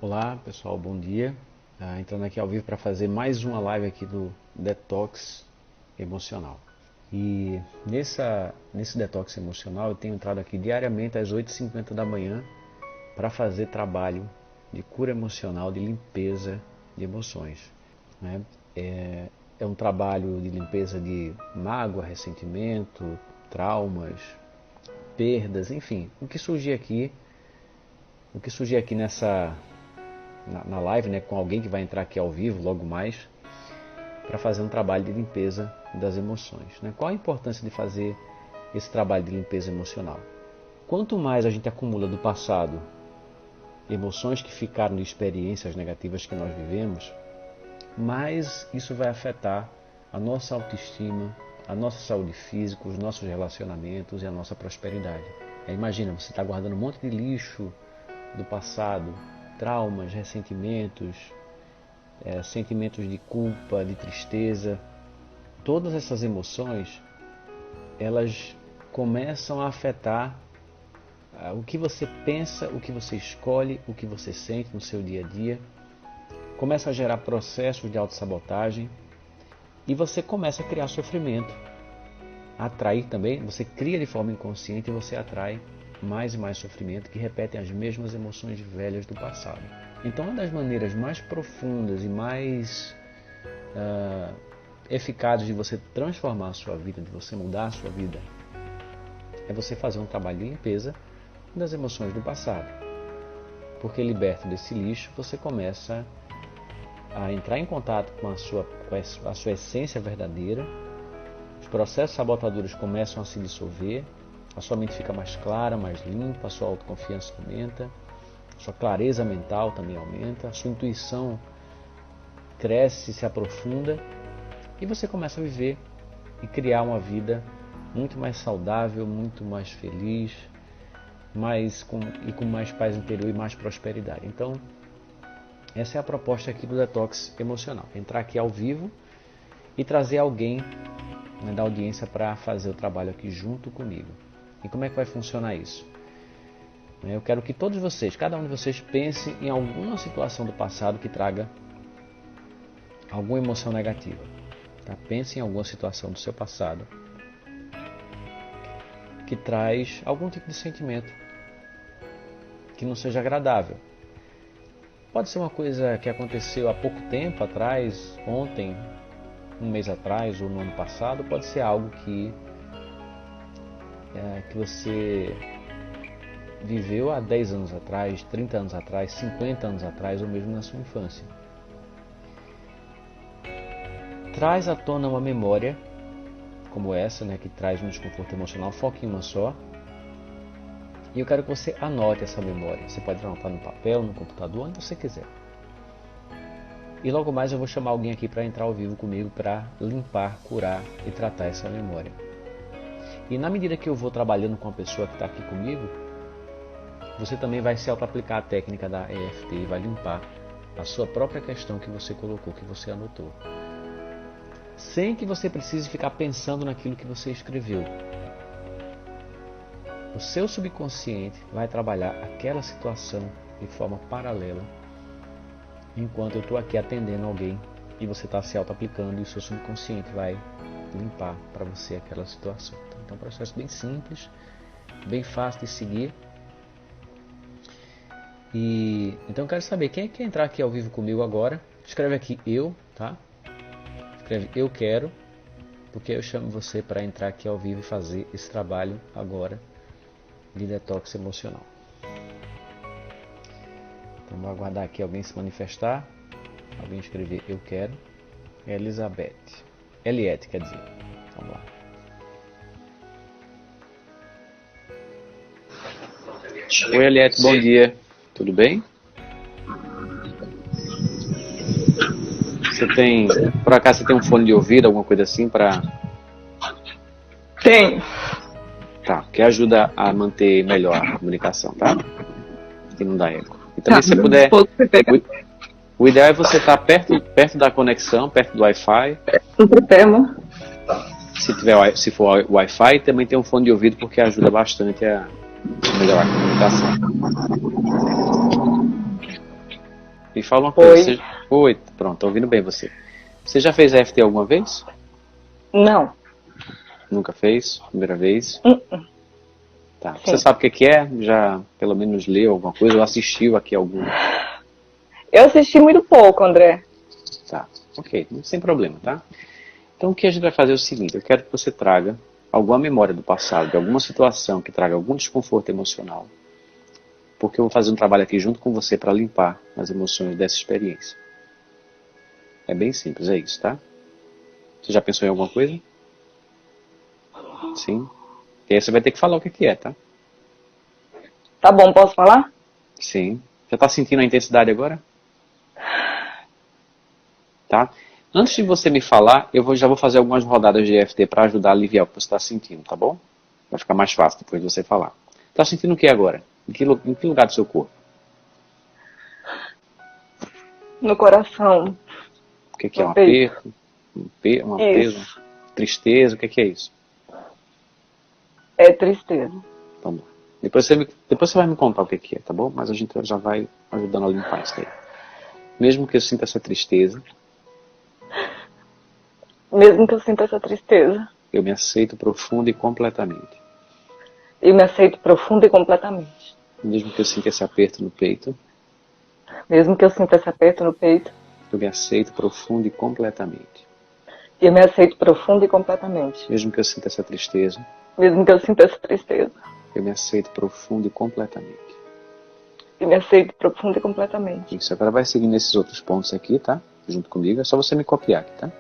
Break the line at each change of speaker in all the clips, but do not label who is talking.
Olá pessoal, bom dia. Entrando aqui ao vivo para fazer mais uma live aqui do Detox Emocional. E nesse Detox Emocional eu tenho entrado aqui diariamente às 8h50 da manhã para fazer trabalho de cura emocional, de limpeza de emoções, né? É um trabalho de limpeza de mágoa, ressentimento, traumas, perdas, enfim, o que surgir aqui na live, né, com alguém que vai entrar aqui ao vivo logo mais, para fazer um trabalho de limpeza das emoções, né? Qual a importância de fazer esse trabalho de limpeza emocional? Quanto mais a gente acumula do passado emoções que ficaram de experiências negativas que nós vivemos, mais isso vai afetar a nossa autoestima, a nossa saúde física, os nossos relacionamentos e a nossa prosperidade. Imagina, você está guardando um monte de lixo do passado, traumas, ressentimentos, sentimentos de culpa, de tristeza. Todas essas emoções, elas começam a afetar o que você pensa, o que você escolhe, o que você sente no seu dia a dia. Começa a gerar processos de autossabotagem e você começa a criar sofrimento. Atrair também, você cria de forma inconsciente e você atrai mais e mais sofrimento que repetem as mesmas emoções velhas do passado. Então, uma das maneiras mais profundas e mais eficazes de você transformar a sua vida, de você mudar a sua vida, é você fazer um trabalho de limpeza das emoções do passado. Porque liberto desse lixo, você começa a entrar em contato com a sua essência verdadeira, os processos sabotadores começam a se dissolver, a sua mente fica mais clara, mais limpa, a sua autoconfiança aumenta, a sua clareza mental também aumenta, a sua intuição cresce, se aprofunda e você começa a viver e criar uma vida muito mais saudável, muito mais feliz, com mais paz interior e mais prosperidade. Então, essa é a proposta aqui do Detox Emocional. Entrar aqui ao vivo e trazer alguém, né, da audiência para fazer o trabalho aqui junto comigo. E como é que vai funcionar isso? Eu quero que todos vocês, cada um de vocês, pense em alguma situação do passado que traga alguma emoção negativa. Tá? Pense em alguma situação do seu passado que traz algum tipo de sentimento que não seja agradável. Pode ser uma coisa que aconteceu há pouco tempo atrás, ontem, um mês atrás ou no ano passado. Pode ser algo que você viveu há 10 anos atrás, 30 anos atrás, 50 anos atrás ou mesmo na sua infância. Traz à tona uma memória como essa, né, que traz um desconforto emocional, foque em uma só. E eu quero que você anote essa memória. Você pode anotar no papel, no computador, onde você quiser. E logo mais eu vou chamar alguém aqui para entrar ao vivo comigo para limpar, curar e tratar essa memória. E na medida que eu vou trabalhando com a pessoa que está aqui comigo, você também vai se auto-aplicar a técnica da EFT e vai limpar a sua própria questão que você colocou, que você anotou. Sem que você precise ficar pensando naquilo que você escreveu. O seu subconsciente vai trabalhar aquela situação de forma paralela, enquanto eu estou aqui atendendo alguém e você está se auto-aplicando e o seu subconsciente vai limpar para você aquela situação. Então é um processo bem simples, bem fácil de seguir. Então eu quero saber, quem quer entrar aqui ao vivo comigo agora? Escreve aqui eu, tá? Escreve eu quero, porque eu chamo você para entrar aqui ao vivo e fazer esse trabalho agora de detox emocional. Então vou aguardar aqui alguém se manifestar, alguém escrever eu quero. Eliette, quer dizer. Vamos lá. Oi Eliette, bom dia. Tudo bem? Por acaso você tem um fone de ouvido, alguma coisa assim para...
Tenho.
Tá, que ajuda a manter melhor a comunicação, tá? Que não dá eco. E também se puder... O ideal é você estar perto da conexão, perto do Wi-Fi. Se for Wi-Fi, também tem um fone de ouvido, porque ajuda bastante a melhorar a comunicação. Me fala uma coisa.
Oi.
Oi, pronto, tô ouvindo bem você. Você já fez EFT alguma vez?
Não.
Nunca fez? Primeira vez? Tá. Você
Sim.
sabe o que que é? Já pelo menos leu alguma coisa ou assistiu aqui algum?
Eu assisti muito pouco, André.
Tá, ok, sem problema, tá? Então o que a gente vai fazer é o seguinte, eu quero que você traga alguma memória do passado, de alguma situação que traga algum desconforto emocional, porque eu vou fazer um trabalho aqui junto com você para limpar as emoções dessa experiência. É bem simples, é isso, tá? Você já pensou em alguma coisa? Sim. E aí você vai ter que falar o que que é, tá?
Tá bom, posso falar?
Sim. Já está sentindo a intensidade agora? Tá? Antes de você me falar, já vou fazer algumas rodadas de EFT para ajudar a aliviar o que você está sentindo, tá bom? Vai ficar mais fácil depois de você falar. Está sentindo o que agora? Em que lugar do seu corpo?
No coração,
O que é?
no
Um
peito.
aperto? Um peso?
Isso.
Tristeza? O que é isso?
É tristeza.
Vamos lá. Depois você vai me contar o que é, tá bom? Mas a gente já vai ajudando a limpar isso daí. Mesmo que eu sinta essa tristeza,
Mesmo que eu sinta essa tristeza,
eu me aceito profunda e completamente.
eu me aceito profunda e completamente.
Mesmo que eu sinta esse aperto no peito,
Mesmo que eu sinta esse aperto no peito,
eu me aceito profunda e completamente.
eu me aceito profunda e completamente.
Mesmo que eu sinta essa tristeza,
Mesmo que eu sinta essa tristeza,
eu me aceito profunda e completamente.
eu me aceito profunda e completamente.
Isso, agora vai seguindo esses outros pontos aqui, tá? Junto comigo, é só você me copiar aqui, tá?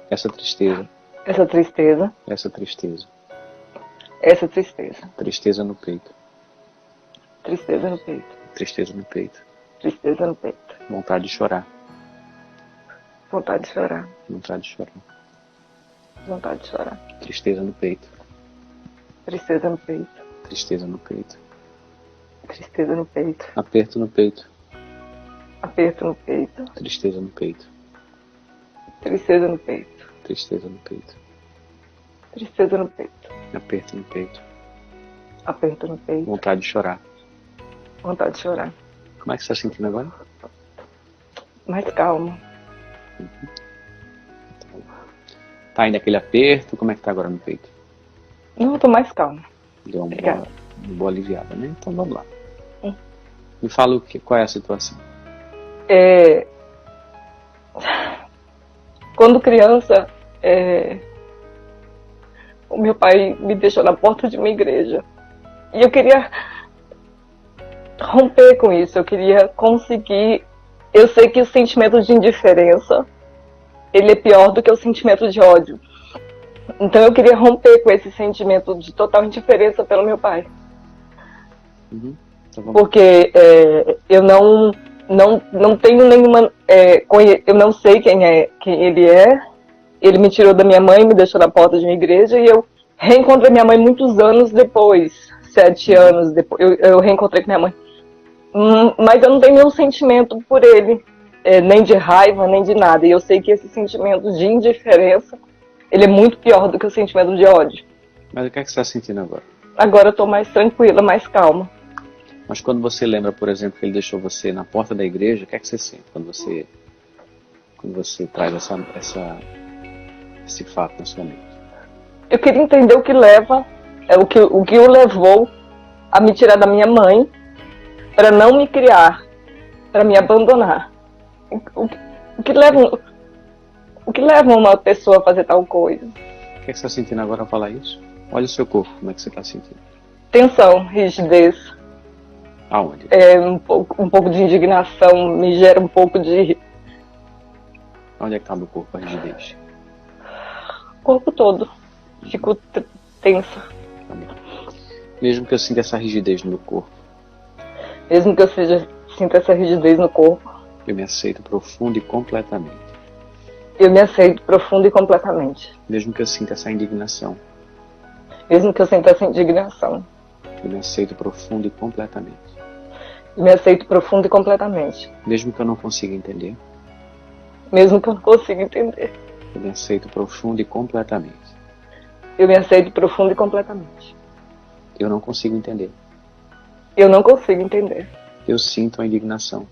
Essa tristeza,
Essa tristeza,
essa tristeza.
essa tristeza.
Tristeza no peito,
Tristeza no peito,
tristeza no peito.
tristeza no peito.
Vontade de chorar,
Vontade de chorar,
vontade de chorar.
vontade de chorar.
Tristeza no peito,
Tristeza no peito,
tristeza no peito.
tristeza no peito.
Aperto no peito,
Aperto no peito,
tristeza no peito,
tristeza no peito,
tristeza no peito.
tristeza no peito,
Aperto no peito,
aperto no peito,
vontade de chorar.
vontade de chorar.
Como é que você está sentindo agora?
Mais calma.
Tá ainda aquele aperto? Como é que tá agora no peito?
Não, eu tô mais calma.
Deu uma
Obrigada.
boa aliviada, né? Então vamos lá. Me fala qual é a situação.
Quando criança, o meu pai me deixou na porta de uma igreja. E eu queria romper com isso. Eu queria conseguir... Eu sei que o sentimento de indiferença, ele é pior do que o sentimento de ódio. Então eu queria romper com esse sentimento de total indiferença pelo meu pai.
Uhum. Então vamos lá.
Porque eu não tenho nenhuma... eu não sei quem ele é. Ele me tirou da minha mãe, me deixou na porta de uma igreja e eu reencontrei minha mãe muitos anos depois. 7 anos depois. Eu reencontrei com minha mãe. Mas eu não tenho nenhum sentimento por ele. Nem de raiva, nem de nada. E eu sei que esse sentimento de indiferença, ele é muito pior do que o sentimento de ódio.
Mas o que é que você está sentindo agora?
Agora eu tô mais tranquila, mais calma.
Mas quando você lembra, por exemplo, que ele deixou você na porta da igreja, o que é que você sente quando você traz esse fato na sua mente?
Eu queria entender o que leva, o que o levou a me tirar da minha mãe, para não me criar, para me abandonar. O que leva uma pessoa a fazer tal coisa?
O que é que você está sentindo agora ao falar isso? Olha o seu corpo, como é que você está sentindo?
Tensão, rigidez,
Aonde?
um pouco de indignação, me gera um pouco de...
Onde é que está no corpo a rigidez?
O corpo todo. Fico tensa.
Tá bom. Mesmo que eu sinta essa rigidez no meu corpo,
Mesmo que eu sinta essa rigidez no corpo,
eu me aceito profundo e completamente.
eu me aceito profunda e completamente.
Mesmo que eu sinta essa indignação,
Mesmo que eu sinta essa indignação,
eu me aceito profundo e completamente.
eu me aceito profunda e completamente.
Mesmo que eu não consiga entender,
Mesmo que eu não consiga entender,
eu me aceito profundo e completamente.
eu me aceito profunda e completamente.
Eu não consigo entender.
Eu não consigo entender.
Eu sinto a indignação.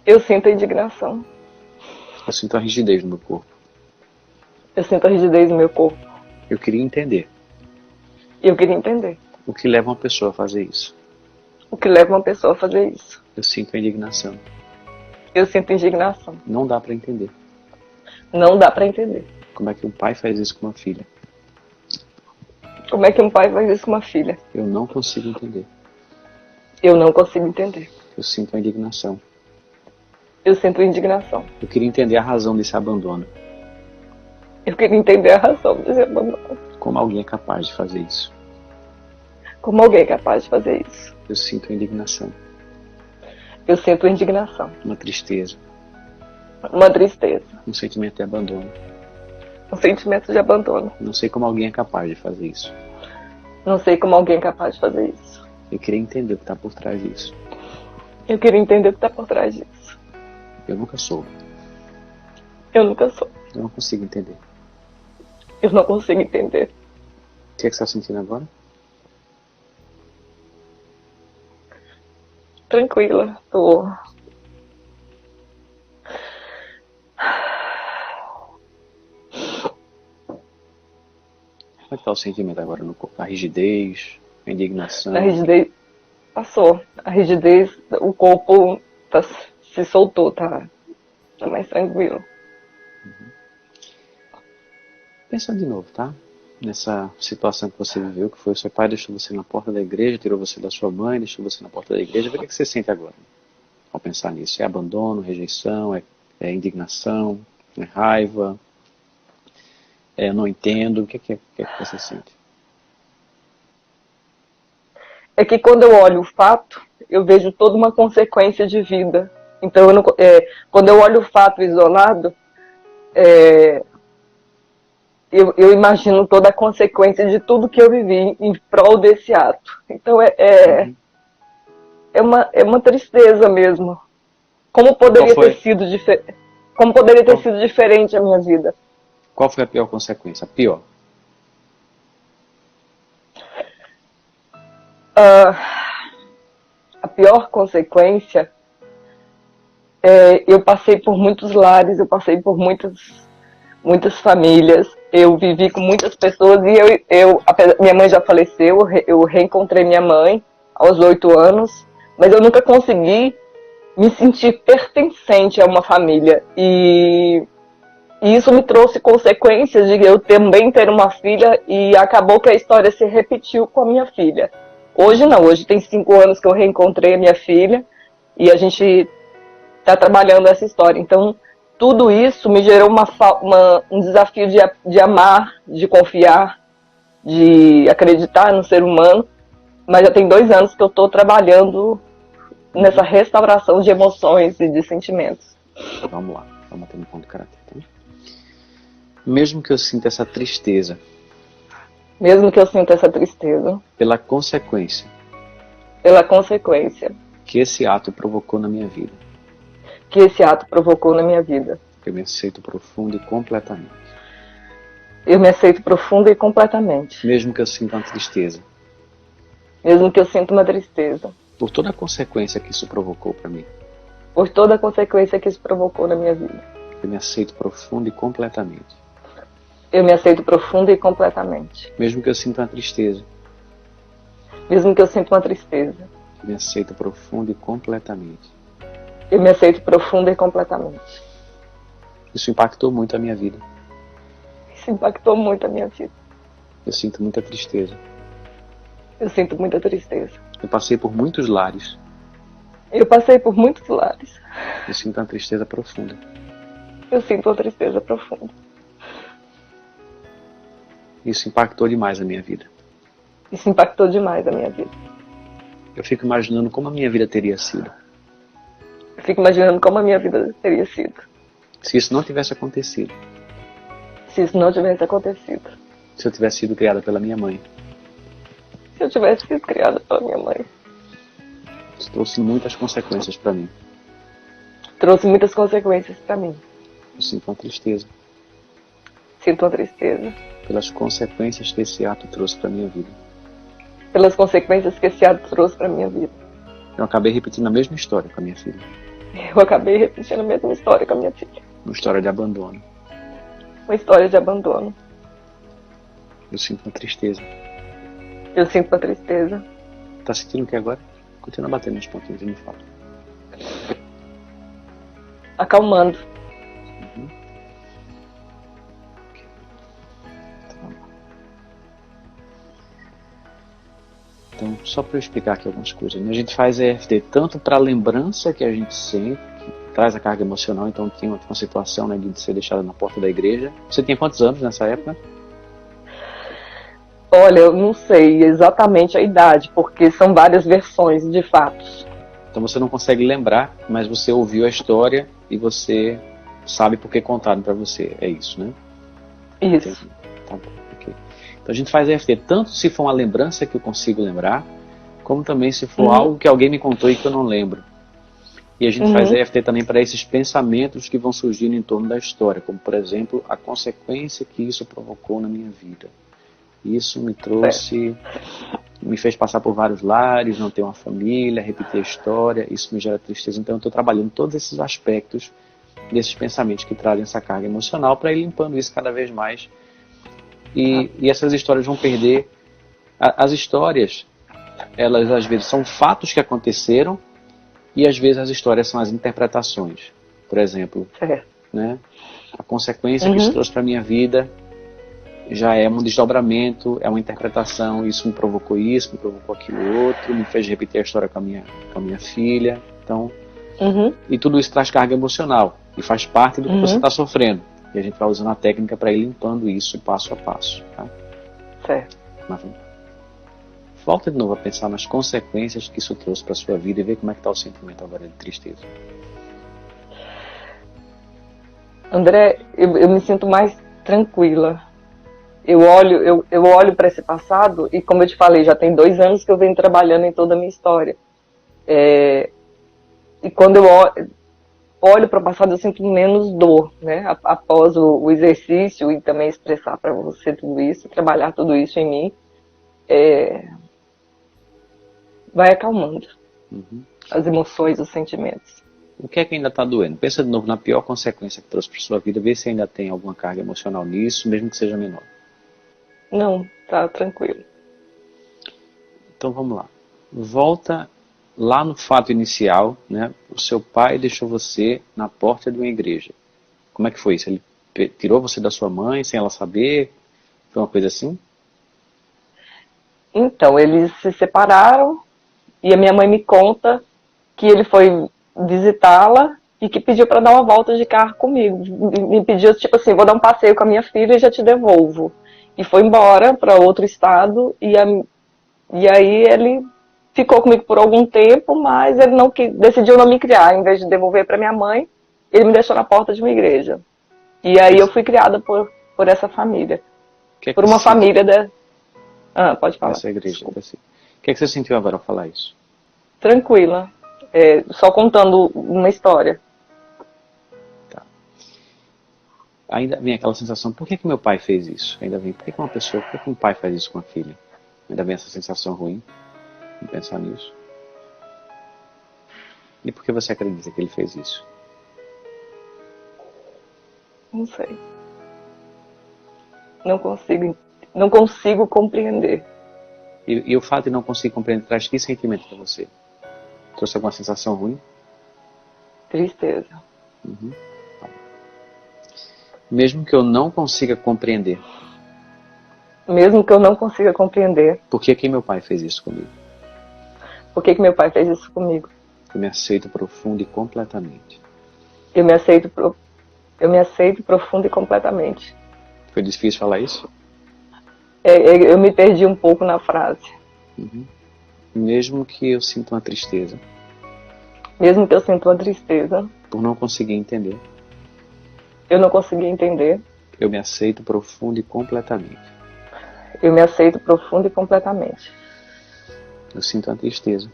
Eu sinto a indignação.
Eu sinto a rigidez no meu corpo.
Eu sinto a rigidez no meu corpo.
Eu queria entender
E eu queria entender
o que leva uma pessoa a fazer isso.
o que leva uma pessoa a fazer isso.
Eu sinto a indignação.
Eu sinto indignação.
Não dá para entender.
Não dá para entender.
Como é que um pai faz isso com uma filha?
Como é que um pai faz isso com uma filha?
Eu não consigo entender.
Eu não consigo entender.
Eu sinto a indignação.
Eu sinto indignação.
Eu queria entender a razão desse abandono.
Eu queria entender a razão desse abandono.
Como alguém é capaz de fazer isso?
Como alguém é capaz de fazer isso?
Eu sinto a indignação.
Eu sinto indignação.
Uma tristeza.
Uma tristeza.
Um sentimento de abandono.
Um sentimento de abandono.
Não sei como alguém é capaz de fazer isso.
Não sei como alguém é capaz de fazer isso.
Eu queria entender o que está por trás disso.
Eu queria entender o que está por trás disso.
Eu nunca soube.
Eu nunca soube.
Eu não consigo entender.
Eu não consigo entender.
O que é que você está sentindo agora?
Tranquila, tô.
Como é que está o sentimento agora no corpo? A rigidez, a indignação?
A rigidez passou. A rigidez, o corpo se soltou, tá mais tranquilo.
Pensa de novo, tá? Nessa situação que você viveu, que foi o seu pai deixou você na porta da igreja, tirou você da sua mãe, deixou você na porta da igreja. Vê o que você sente agora ao pensar nisso. É abandono, rejeição, é indignação, é raiva, eu não entendo. O que é que você sente?
É que quando eu olho o fato, eu vejo toda uma consequência de vida. Então, quando eu olho o fato isolado, eu imagino toda a consequência de tudo que eu vivi em prol desse ato. Então, é uma tristeza mesmo. Como poderia ter sido diferente a minha vida?
Qual foi a pior consequência? A pior?
A pior consequência eu passei por muitos lares, eu passei por muitas famílias, eu vivi com muitas pessoas e minha mãe já faleceu, eu reencontrei minha mãe aos 8 anos, mas eu nunca consegui me sentir pertencente a uma família. E isso me trouxe consequências de eu também ter uma filha e acabou que a história se repetiu com a minha filha. Hoje não, hoje tem 5 anos que eu reencontrei a minha filha e a gente está trabalhando essa história. Então, tudo isso me gerou um desafio de amar, de confiar, de acreditar no ser humano. Mas já tem 2 anos que eu estou trabalhando nessa restauração de emoções e de sentimentos.
Vamos lá, vamos ter um ponto de caráter. Tá? Mesmo que eu sinta essa tristeza.
Mesmo que eu sinta essa tristeza.
Pela consequência.
Pela consequência.
Que esse ato provocou na minha vida.
Que esse ato provocou na minha vida.
Eu me aceito profundo e completamente.
Eu me aceito profundo e completamente.
Mesmo que eu sinta uma tristeza.
Mesmo que eu sinta uma tristeza.
Por toda a consequência que isso provocou para mim.
Por toda a consequência que isso provocou na minha vida.
Eu me aceito profundo e completamente.
Eu me aceito profundo e completamente.
Mesmo que eu sinta uma tristeza.
Mesmo que eu sinta uma tristeza.
Eu me aceito profundo e completamente.
Eu me aceito profundo e completamente.
Isso impactou muito a minha vida.
Isso impactou muito a minha vida.
Eu sinto muita tristeza.
Eu sinto muita tristeza.
Eu passei por muitos lares.
Eu passei por muitos lares.
Eu sinto uma tristeza profunda.
Eu sinto uma tristeza profunda.
Isso impactou demais a minha vida.
Isso impactou demais a minha vida.
Eu fico imaginando como a minha vida teria sido.
Eu fico imaginando como a minha vida teria sido.
Se isso não tivesse acontecido.
Se isso não tivesse acontecido.
Se eu tivesse sido criada pela minha mãe.
Se eu tivesse sido criada pela minha mãe.
Isso trouxe muitas consequências para mim.
Trouxe muitas consequências para mim.
Eu sinto uma tristeza.
Sinto uma tristeza.
Pelas consequências que esse ato trouxe para minha vida.
Pelas consequências que esse ato trouxe para minha vida.
Eu acabei repetindo a mesma história com a minha filha.
Eu acabei repetindo a mesma história com a minha filha.
Uma história de abandono.
Uma história de abandono.
Eu sinto uma tristeza.
Eu sinto uma tristeza.
Tá sentindo o que agora? Continua batendo nos pontinhos e me fala.
Acalmando.
Uhum. Então, só para eu explicar aqui algumas coisas, né? A gente faz EFT tanto para a lembrança que a gente sente, que traz a carga emocional. Então, tinha uma situação, né, de ser deixada na porta da igreja. Você tinha quantos anos nessa época?
Olha, eu não sei exatamente a idade, porque são várias versões de fatos.
Então, você não consegue lembrar, mas você ouviu a história e você sabe por que contaram para você. É isso, né?
Isso.
Entendi. Tá bom, ok. Então a gente faz EFT tanto se for uma lembrança que eu consigo lembrar, como também se for algo que alguém me contou e que eu não lembro. E a gente faz EFT também para esses pensamentos que vão surgindo em torno da história, como por exemplo, a consequência que isso provocou na minha vida. Isso me trouxe, me fez passar por vários lares, não ter uma família, repetir a história, isso me gera tristeza. Então eu estou trabalhando todos esses aspectos desses pensamentos que trazem essa carga emocional para ir limpando isso cada vez mais. E essas histórias vão perder. As histórias, elas às vezes são fatos que aconteceram e às vezes as histórias são as interpretações. Por exemplo, né, a consequência que isso trouxe para a minha vida já é um desdobramento, é uma interpretação. Isso me provocou aquilo outro, me fez repetir a história com a minha filha. Então, e tudo isso traz carga emocional e faz parte do que você está sofrendo. E a gente vai usando a técnica para ir limpando isso passo a passo. Tá?
Certo.
Mas volta de novo a pensar nas consequências que isso trouxe para a sua vida e ver como é que está o sentimento agora de tristeza.
André, eu me sinto mais tranquila. Eu olho para esse passado e, como eu te falei, já tem 2 anos que eu venho trabalhando em toda a minha história. E quando eu olho para o passado, eu sinto menos dor, né? Após o exercício e também expressar para você tudo isso, trabalhar tudo isso em mim, vai acalmando as emoções, os sentimentos.
O que é que ainda está doendo? Pensa de novo na pior consequência que trouxe para sua vida, vê se ainda tem alguma carga emocional nisso, mesmo que seja menor.
Não, tá tranquilo.
Então vamos lá. Volta lá no fato inicial, né? O seu pai deixou você na porta de uma igreja. Como é que foi isso? Ele tirou você da sua mãe sem ela saber? Foi uma coisa assim?
Então, eles se separaram e a minha mãe me conta que ele foi visitá-la e que pediu para dar uma volta de carro comigo. Me pediu, tipo assim, vou dar um passeio com a minha filha e já te devolvo. E foi embora para outro estado e aí ele ficou comigo por algum tempo, mas ele decidiu não me criar. Em vez de devolver para minha mãe, ele me deixou na porta de uma igreja. E aí eu fui criada por essa família. Por uma família pode falar.
Essa igreja. Assim. O que é que você sentiu agora ao falar isso?
Tranquila. Só contando uma história.
Tá. Ainda vem aquela sensação, por que meu pai fez isso? Ainda vem, por que um pai faz isso com a filha? Ainda vem essa sensação ruim de pensar nisso. E por que você acredita que ele fez isso?
Não sei. Não consigo compreender.
E o fato de não conseguir compreender traz que sentimento para você? Trouxe alguma sensação ruim?
Tristeza.
Mesmo que eu não consiga compreender.
Mesmo que eu não consiga compreender.
Por que meu pai fez isso comigo?
Por que meu pai fez isso comigo?
Eu me aceito profundo e completamente.
Eu me aceito profundo e completamente.
Foi difícil falar isso?
Eu me perdi um pouco na frase.
Mesmo que eu sinta uma tristeza.
Mesmo que eu sinta uma tristeza.
Por não conseguir entender.
Eu não consegui entender.
Eu me aceito profundo e completamente.
Eu me aceito profundo e completamente.
Eu sinto uma tristeza.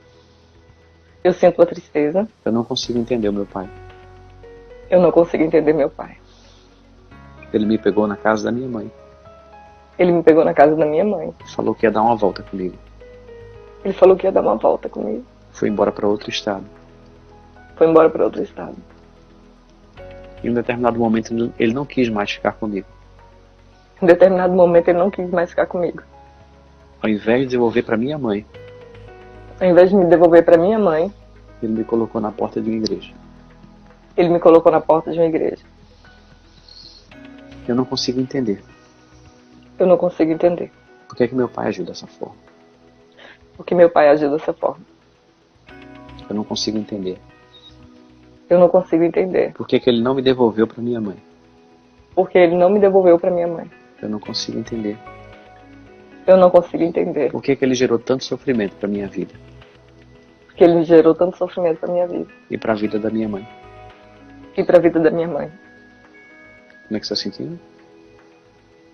Eu sinto uma tristeza.
Eu não consigo entender o meu pai.
Eu não consigo entender meu pai.
Ele me pegou na casa da minha mãe.
Ele me pegou na casa da minha mãe.
Falou que ia dar uma volta comigo.
Ele falou que ia dar uma volta comigo.
Foi embora para outro estado.
foi embora para outro estado.
Em um determinado momento ele não quis mais ficar comigo.
Em determinado momento ele não quis mais ficar comigo.
Ao invés de devolver para minha mãe,
Ao invés de me devolver para minha mãe,
ele me colocou na porta de uma igreja.
ele me colocou na porta de uma igreja.
Eu não consigo entender.
Eu não consigo entender.
Por que meu pai agiu dessa forma?
Porque meu pai agiu dessa forma.
Eu não consigo entender.
Eu não consigo entender.
Por que ele não me devolveu para minha mãe?
Porque ele não me devolveu para minha mãe.
Eu não consigo entender.
Eu não consigo entender.
Por que ele gerou tanto sofrimento para minha vida?
Porque ele gerou tanto sofrimento para minha vida.
E para a vida da minha mãe?
E para a vida da minha mãe.
Como é que você está sentindo?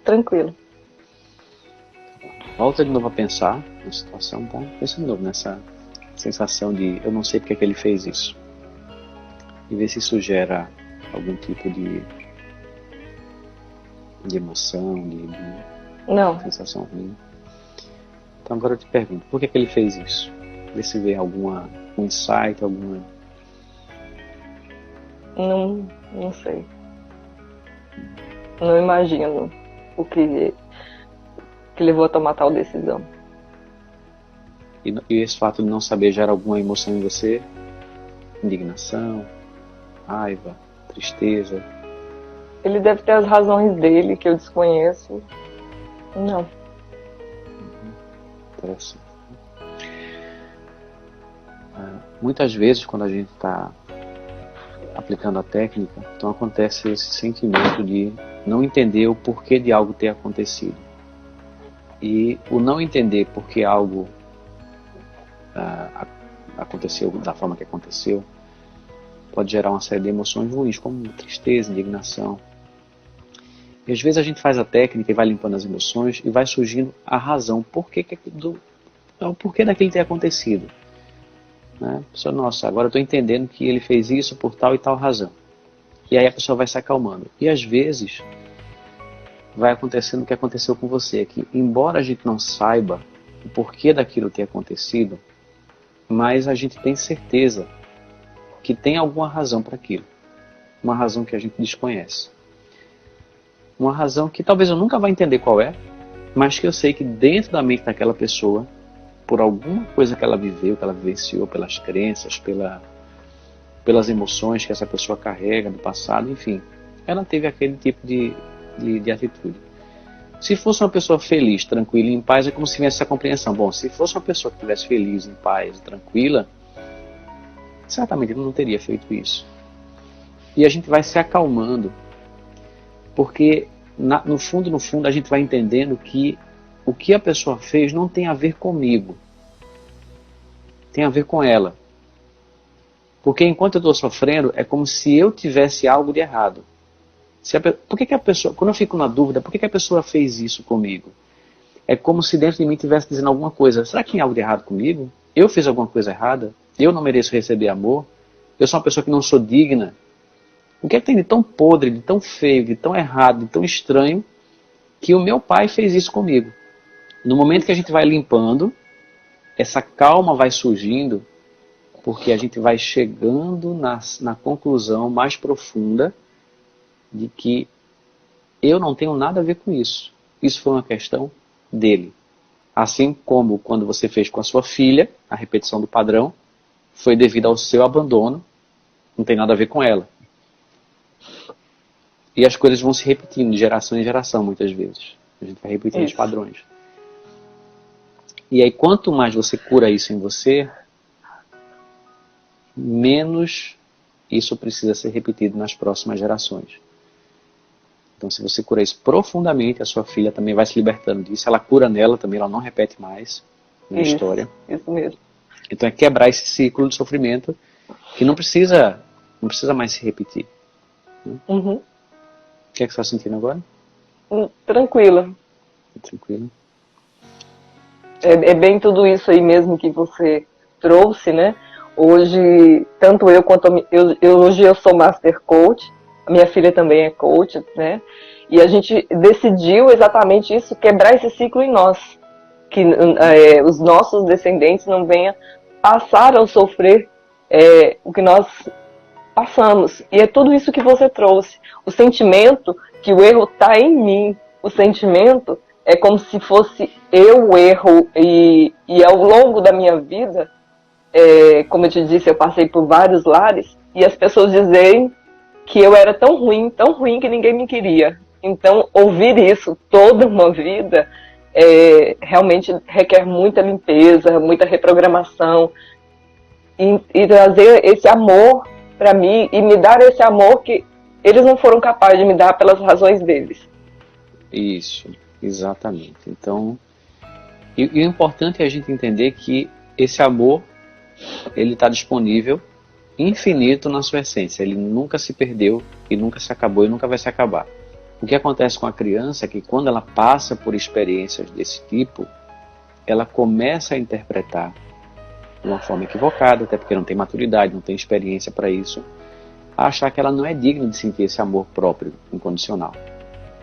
Tranquilo.
Volta de novo a pensar na situação, tá? Pensa de novo nessa sensação de eu não sei porque que ele fez isso. E ver se isso gera algum tipo de emoção, de
Não.
sensação ruim. Então agora eu te pergunto, por que ele fez isso? Vê se vê algum insight, alguma...
Não sei. Não imagino o que levou a tomar tal decisão.
E esse fato de não saber gera alguma emoção em você? Indignação, raiva, tristeza?
Ele deve ter as razões dele que eu desconheço. Não.
Interessante. Muitas vezes quando a gente está aplicando a técnica, então acontece esse sentimento de não entender o porquê de algo ter acontecido. E o não entender porque algo aconteceu da forma que aconteceu pode gerar uma série de emoções ruins, como tristeza, indignação. E às vezes a gente faz a técnica e vai limpando as emoções e vai surgindo a razão, o porquê daquilo ter acontecido. Né? A pessoa, nossa, agora eu estou entendendo que ele fez isso por tal e tal razão. E aí a pessoa vai se acalmando. E às vezes vai acontecendo o que aconteceu com você, que embora a gente não saiba o porquê daquilo ter acontecido, mas a gente tem certeza que tem alguma razão para aquilo. Uma razão que a gente desconhece. Uma razão que talvez eu nunca vá entender qual é, mas que eu sei que dentro da mente daquela pessoa, por alguma coisa que ela viveu, que ela vivenciou, pelas crenças, pelas emoções que essa pessoa carrega do passado, enfim, ela teve aquele tipo de atitude. Se fosse uma pessoa feliz, tranquila e em paz, é como se tivesse essa compreensão. Bom, se fosse uma pessoa que estivesse feliz, em paz, tranquila, certamente ele não teria feito isso. E a gente vai se acalmando, porque no fundo, a gente vai entendendo que o que a pessoa fez não tem a ver comigo, tem a ver com ela. Porque enquanto eu estou sofrendo, é como se eu tivesse algo de errado. Por que a pessoa, quando eu fico na dúvida, por que a pessoa fez isso comigo? É como se dentro de mim estivesse dizendo alguma coisa. Será que tem algo de errado comigo? Eu fiz alguma coisa errada? Eu não mereço receber amor? Eu sou uma pessoa que não sou digna? O que é que tem de tão podre, de tão feio, de tão errado, de tão estranho, que o meu pai fez isso comigo? No momento que a gente vai limpando, essa calma vai surgindo, porque a gente vai chegando na conclusão mais profunda de que eu não tenho nada a ver com isso. Isso foi uma questão dele. Assim como quando você fez com a sua filha, a repetição do padrão, foi devido ao seu abandono, não tem nada a ver com ela. E as coisas vão se repetindo de geração em geração, muitas vezes. A gente vai repetindo os padrões. E aí, quanto mais você cura isso em você, menos isso precisa ser repetido nas próximas gerações. Então, se você cura isso profundamente, a sua filha também vai se libertando disso. Ela cura nela também, ela não repete mais na história.
Isso mesmo.
Então, é quebrar esse ciclo de sofrimento que não precisa mais se repetir.
Uhum.
O que é que você está sentindo agora?
Tranquila.
Tranquilo.
É bem tudo isso aí mesmo que você trouxe, né? Hoje, tanto eu quanto hoje eu sou Master Coach, a minha filha também é coach, né? E a gente decidiu exatamente isso, quebrar esse ciclo em nós. Que os nossos descendentes não venham passar a sofrer o que nós passamos. E é tudo isso que você trouxe. O sentimento que o erro está em mim. O sentimento é como se fosse eu o erro. E ao longo da minha vida, como eu te disse, eu passei por vários lares. E as pessoas dizem que eu era tão ruim que ninguém me queria. Então, ouvir isso toda uma vida realmente requer muita limpeza, muita reprogramação. E trazer esse amor para mim e me dar esse amor que eles não foram capazes de me dar pelas razões deles.
Isso, exatamente. Então, e o importante é a gente entender que esse amor, ele está disponível, infinito na sua essência. Ele nunca se perdeu e nunca se acabou e nunca vai se acabar. O que acontece com a criança é que quando ela passa por experiências desse tipo, ela começa a interpretar de uma forma equivocada, até porque não tem maturidade, não tem experiência para isso, a achar que ela não é digna de sentir esse amor próprio, incondicional.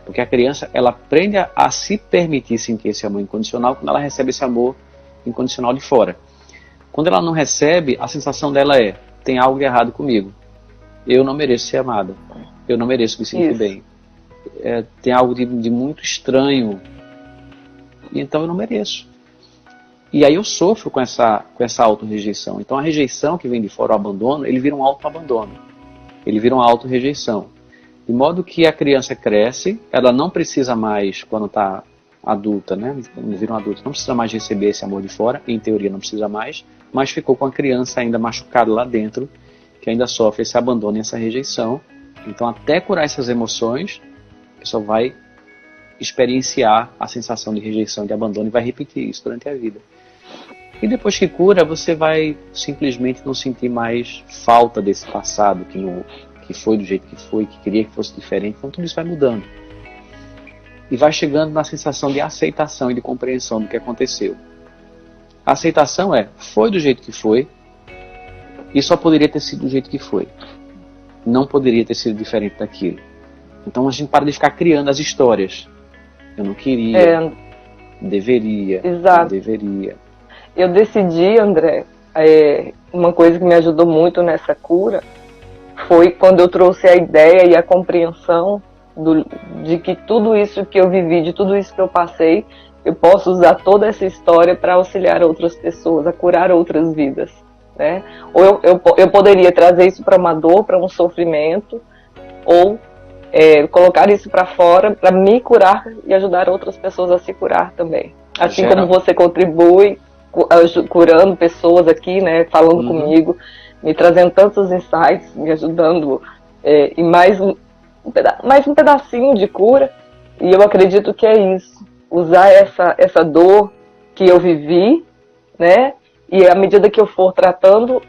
Porque a criança, ela aprende a se permitir sentir esse amor incondicional quando ela recebe esse amor incondicional de fora. Quando ela não recebe, a sensação dela é: tem algo de errado comigo. Eu não mereço ser amada. Eu não mereço me sentir bem. Tem algo de muito estranho. E então eu não mereço. E aí eu sofro com essa auto-rejeição. Então a rejeição que vem de fora, o abandono, ele vira um auto-abandono. Ele vira uma auto-rejeição. De modo que a criança cresce, ela não precisa mais, quando está adulta, né? Quando vira um adulto, não precisa mais receber esse amor de fora, em teoria não precisa mais, mas ficou com a criança ainda machucada lá dentro, que ainda sofre esse abandono e essa rejeição. Então, até curar essas emoções, a pessoa vai experienciar a sensação de rejeição e de abandono e vai repetir isso durante a vida. E depois que cura, você vai simplesmente não sentir mais falta desse passado que foi do jeito que foi, que queria que fosse diferente. Então tudo isso vai mudando. E vai chegando na sensação de aceitação e de compreensão do que aconteceu. A aceitação foi do jeito que foi e só poderia ter sido do jeito que foi. Não poderia ter sido diferente daquilo. Então a gente para de ficar criando as histórias. Eu não queria, deveria,
exato.
Não deveria.
Eu decidi, André, uma coisa que me ajudou muito nessa cura foi quando eu trouxe a ideia e a compreensão de que tudo isso que eu vivi, de tudo isso que eu passei, eu posso usar toda essa história para auxiliar outras pessoas, a curar outras vidas, né? Ou eu poderia trazer isso para uma dor, para um sofrimento, ou colocar isso para fora para me curar e ajudar outras pessoas a se curar também. Assim como você contribui curando pessoas aqui, né, falando comigo, me trazendo tantos insights, me ajudando, e mais um pedacinho de cura. E eu acredito que é isso, usar essa dor que eu vivi, né, e à medida que eu for tratando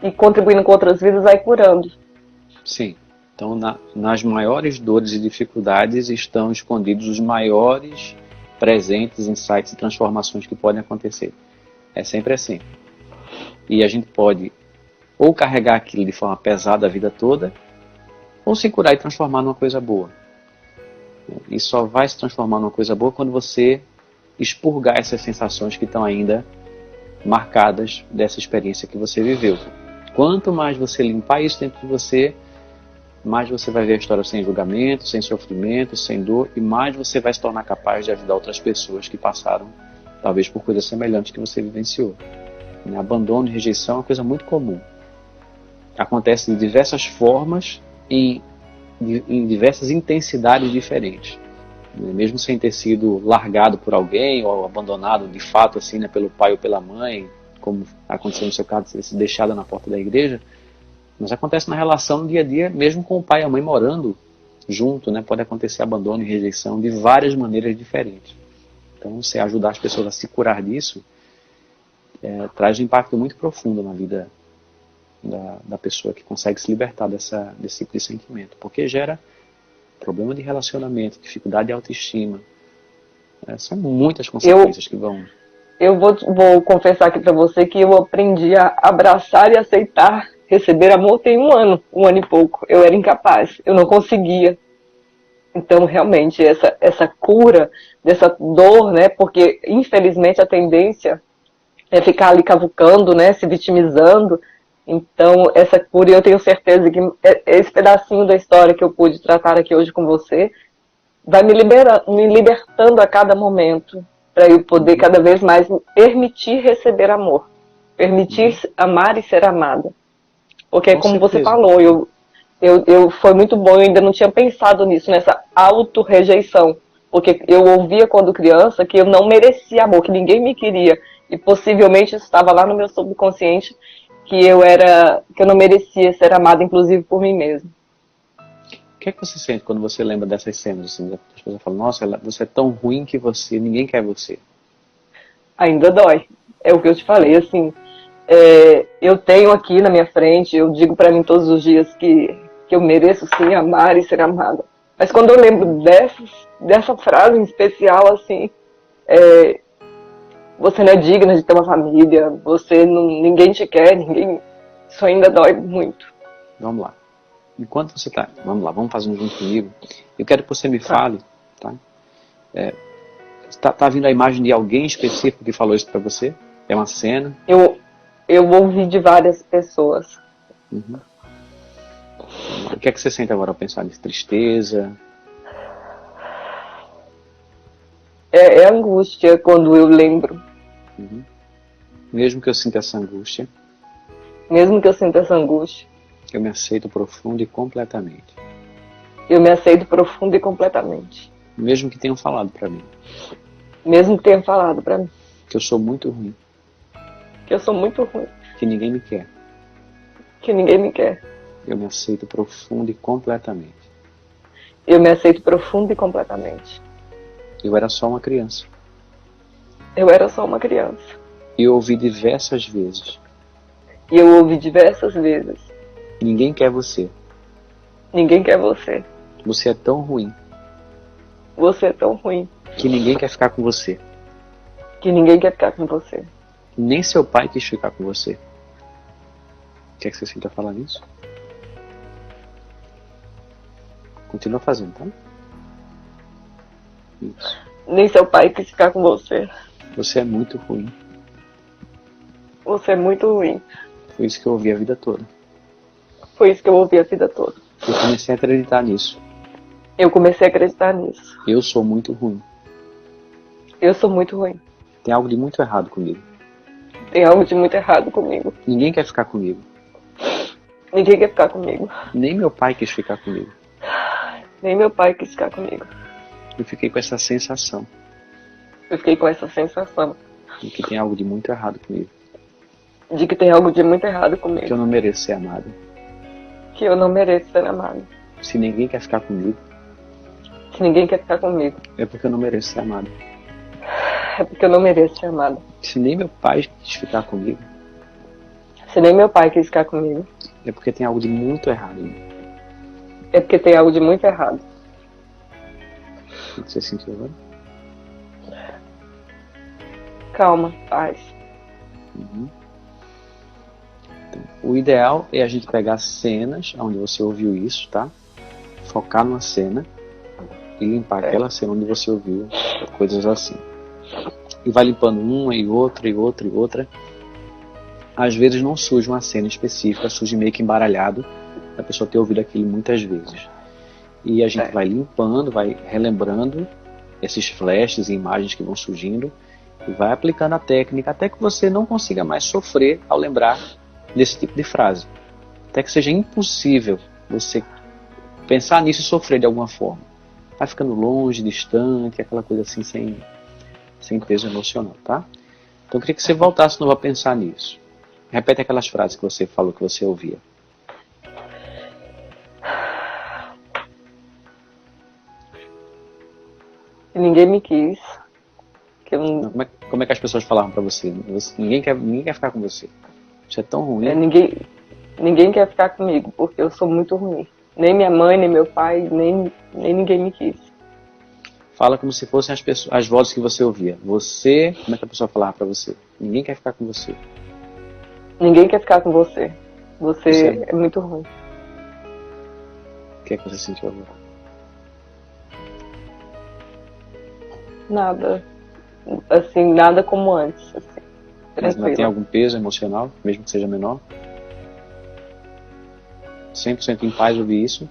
e contribuindo com outras vidas, vai curando.
Sim. Então, nas maiores dores e dificuldades estão escondidos os maiores presentes, insights e transformações que podem acontecer. É sempre assim. E a gente pode ou carregar aquilo de forma pesada a vida toda, ou se curar e transformar numa coisa boa. E só vai se transformar numa coisa boa quando você expurgar essas sensações que estão ainda marcadas dessa experiência que você viveu. Quanto mais você limpar isso dentro de você, mais você vai ver a história sem julgamento, sem sofrimento, sem dor, e mais você vai se tornar capaz de ajudar outras pessoas que passaram, talvez por coisas semelhantes que você vivenciou. Abandono e rejeição é uma coisa muito comum. Acontece de diversas formas e em diversas intensidades diferentes. Mesmo sem ter sido largado por alguém ou abandonado de fato assim, né, pelo pai ou pela mãe, como aconteceu no seu caso, ter sido deixado na porta da igreja, mas acontece na relação no dia a dia, mesmo com o pai e a mãe morando junto, né? Pode acontecer abandono e rejeição de várias maneiras diferentes. Então, você ajudar as pessoas a se curar disso traz um impacto muito profundo na vida da pessoa que consegue se libertar desse tipo de sentimento, porque gera problema de relacionamento, dificuldade de autoestima. São muitas consequências que vão...
Eu vou confessar aqui para você que eu aprendi a abraçar e aceitar receber amor tem um ano e pouco. Eu era incapaz, eu não conseguia. Então, realmente, essa cura dessa dor, né? Porque, infelizmente, a tendência é ficar ali cavucando, né? Se vitimizando. Então, essa cura, eu tenho certeza que esse pedacinho da história que eu pude tratar aqui hoje com você vai me libertando a cada momento, para eu poder cada vez mais me permitir receber amor, permitir amar e ser amada. Porque,
Com
como você
certeza.
falou, foi muito bom, eu ainda não tinha pensado nisso, nessa auto-rejeição. Porque eu ouvia quando criança que eu não merecia amor, que ninguém me queria. E possivelmente isso estava lá no meu subconsciente, que eu não merecia ser amada, inclusive por mim mesma.
O que é que você sente quando você lembra dessas cenas? Assim, as pessoas falam, nossa, você é tão ruim que ninguém quer você.
Ainda dói. É o que eu te falei, assim, eu tenho aqui na minha frente, eu digo pra mim todos os dias que eu mereço sim amar e ser amada. Mas quando eu lembro dessa frase em especial, assim, você não é digna de ter uma família, ninguém te quer, isso ainda dói muito.
Vamos lá. Enquanto você tá, vamos lá, vamos fazer um junto comigo. Eu quero que você me fale, tá? Tá vindo a imagem de alguém específico que falou isso pra você? É uma cena?
Eu ouvi de várias pessoas.
Uhum. O que é que você sente agora ao pensar nisso? Tristeza?
É angústia quando eu lembro.
Uhum. Mesmo que eu sinta essa angústia,
Mesmo que eu sinta essa angústia,
eu me aceito profundo e completamente.
eu me aceito profundo e completamente.
Mesmo que tenham falado pra mim
Mesmo que tenham falado pra mim
que eu sou muito ruim,
que eu sou muito ruim,
que ninguém me quer,
que ninguém me quer.
eu me aceito profundo e completamente.
Eu me aceito profundo e completamente.
Eu era só uma criança.
Eu era só uma criança.
E eu ouvi diversas vezes:
E eu ouvi diversas vezes:
ninguém quer você.
ninguém quer você.
Você é tão ruim
Você é tão ruim
que ninguém quer ficar com você.
que ninguém quer ficar com você.
Nem seu pai quis ficar com você. O que é que você sente a falar nisso? Continua fazendo, tá? Isso.
Nem seu pai quis ficar com você.
Você é muito ruim.
Você é muito ruim.
Foi isso que eu ouvi a vida toda.
Foi isso que eu ouvi a vida toda.
Eu comecei a acreditar nisso.
Eu comecei a acreditar nisso.
Eu sou muito ruim.
Eu sou muito ruim.
Tem algo de muito errado comigo.
Tem algo de muito errado comigo.
Ninguém quer ficar comigo.
Ninguém quer ficar comigo.
Nem meu pai quis ficar comigo.
Nem meu pai quis ficar comigo.
Eu fiquei com essa sensação
Eu fiquei com essa sensação
de que tem algo de muito errado comigo.
de que tem algo de muito errado
Que
comigo.
eu não mereço ser amado.
Que eu não mereço ser amado.
Se ninguém quer ficar comigo,
Se ninguém quer ficar comigo,
é porque eu não mereço ser amado.
é porque eu não mereço ser amado.
Se nem meu pai quis ficar comigo,
Se nem meu pai quis ficar comigo,
é porque tem algo de muito errado em mim.
é porque tem algo de muito errado.
O que você sentiu agora?
Calma, paz.
Uhum. Então, o ideal é a gente pegar cenas onde você ouviu isso, tá? Focar numa cena e limpar aquela cena onde você ouviu coisas assim. E vai limpando uma e outra e outra e outra. Às vezes não surge uma cena específica, surge meio que embaralhado, a pessoa ter ouvido aquilo muitas vezes. E a gente vai limpando, vai relembrando esses flashes e imagens que vão surgindo e vai aplicando a técnica até que você não consiga mais sofrer ao lembrar desse tipo de frase. Até que seja impossível você pensar nisso e sofrer de alguma forma. Vai ficando longe, distante, aquela coisa assim sem peso emocional, tá? Então eu queria que você voltasse de novo a pensar nisso. Repete aquelas frases que você falou que você ouvia.
Que ninguém me quis. Que eu não...
Como é que as pessoas falavam pra você? Ninguém quer ficar com você. Você é tão ruim.
Ninguém quer ficar comigo, porque eu sou muito ruim. Nem minha mãe, nem meu pai, nem ninguém me quis.
Fala como se fossem as vozes que você ouvia. Você, como é que a pessoa falava pra você? Ninguém quer ficar com você.
Ninguém quer ficar com você. Você é muito ruim.
O que é que você sentiu agora?
Nada. Assim, nada como antes. Assim,
Mas não tem algum peso emocional, mesmo que seja menor? 100% em paz ouvir isso?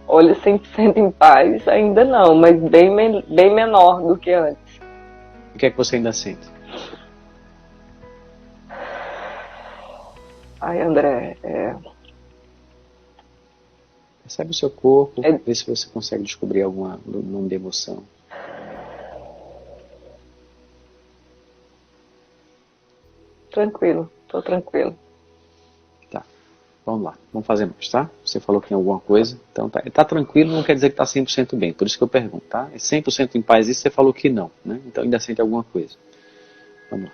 Olha, 100% em paz ainda não, mas bem menor do que antes.
O que é que você ainda sente?
Ai, André,
Percebe o seu corpo, vê se você consegue descobrir algum nome de emoção.
Tranquilo, tô tranquilo.
Tá, vamos lá, vamos fazer mais, tá? Você falou que tem alguma coisa, então tá tranquilo não quer dizer que tá 100% bem, por isso que eu pergunto, tá? É 100% em paz isso, você falou que não, né? Então ainda sente alguma coisa. Vamos lá.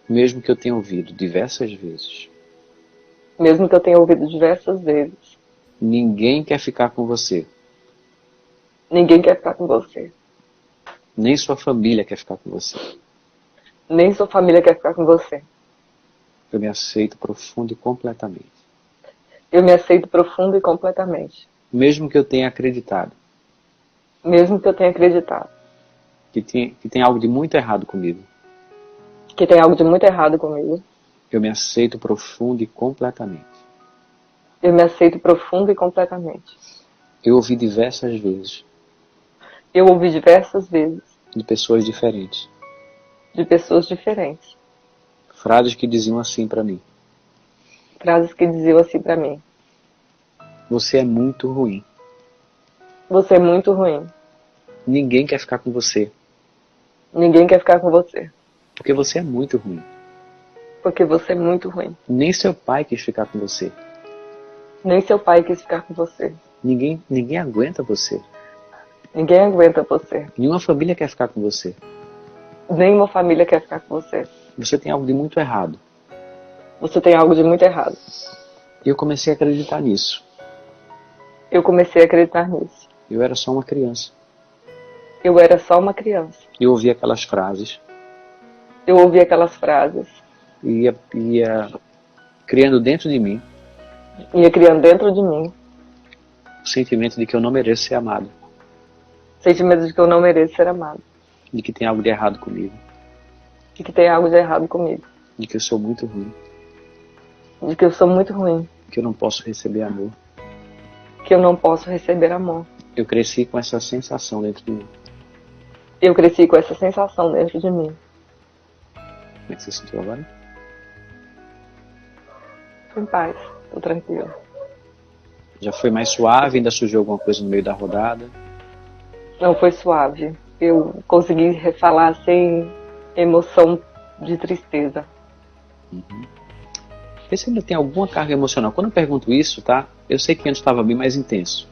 Mesmo que eu tenha ouvido diversas vezes.
Mesmo que eu tenha ouvido diversas vezes.
Ninguém quer ficar com você.
Ninguém quer ficar com você.
Nem sua família quer ficar com você.
Nem sua família quer ficar com você.
Eu me aceito profundo e completamente.
Eu me aceito profundo e completamente.
Mesmo que eu tenha acreditado.
Mesmo que eu tenha acreditado.
Que tem algo de muito errado comigo.
Que tem algo de muito errado comigo.
Eu me aceito profundo e completamente.
Eu me aceito profundo e completamente.
Eu ouvi diversas vezes.
Eu ouvi diversas vezes.
De pessoas diferentes.
De pessoas diferentes.
Frases que diziam assim pra mim.
Frases que diziam assim pra mim.
Você é muito ruim.
Você é muito ruim.
Ninguém quer ficar com você.
Ninguém quer ficar com você.
Porque você é muito ruim.
Porque você é muito ruim.
Nem seu pai quis ficar com você.
Nem seu pai quis ficar com você.
Ninguém aguenta você.
Ninguém aguenta você.
Nenhuma família quer ficar com você.
Nenhuma família quer ficar com você.
Você tem algo de muito errado.
Você tem algo de muito errado.
E eu comecei a acreditar nisso.
Eu comecei a acreditar nisso.
Eu era só uma criança.
Eu era só uma criança.
Eu ouvia aquelas frases.
Eu ouvi aquelas frases.
Ia criando dentro de mim
Ia criando dentro de mim
o sentimento de que eu não mereço ser amado.
sentimento de que eu não mereço ser amado.
De que tem algo de errado comigo.
De que tem algo de errado comigo.
De que eu sou muito ruim.
De que eu sou muito ruim.
Que eu não posso receber amor.
Que eu não posso receber amor.
Eu cresci com essa sensação dentro de mim.
Eu cresci com essa sensação dentro de mim.
Como é que você sentiu agora?
Tô em paz. Tô tranquilo.
Já foi mais suave? Ainda surgiu alguma coisa no meio da rodada?
Não, foi suave. Eu consegui falar sem emoção de tristeza.
Vê se ainda tem alguma carga emocional. Quando eu pergunto isso, tá? Eu sei que antes estava bem mais intenso.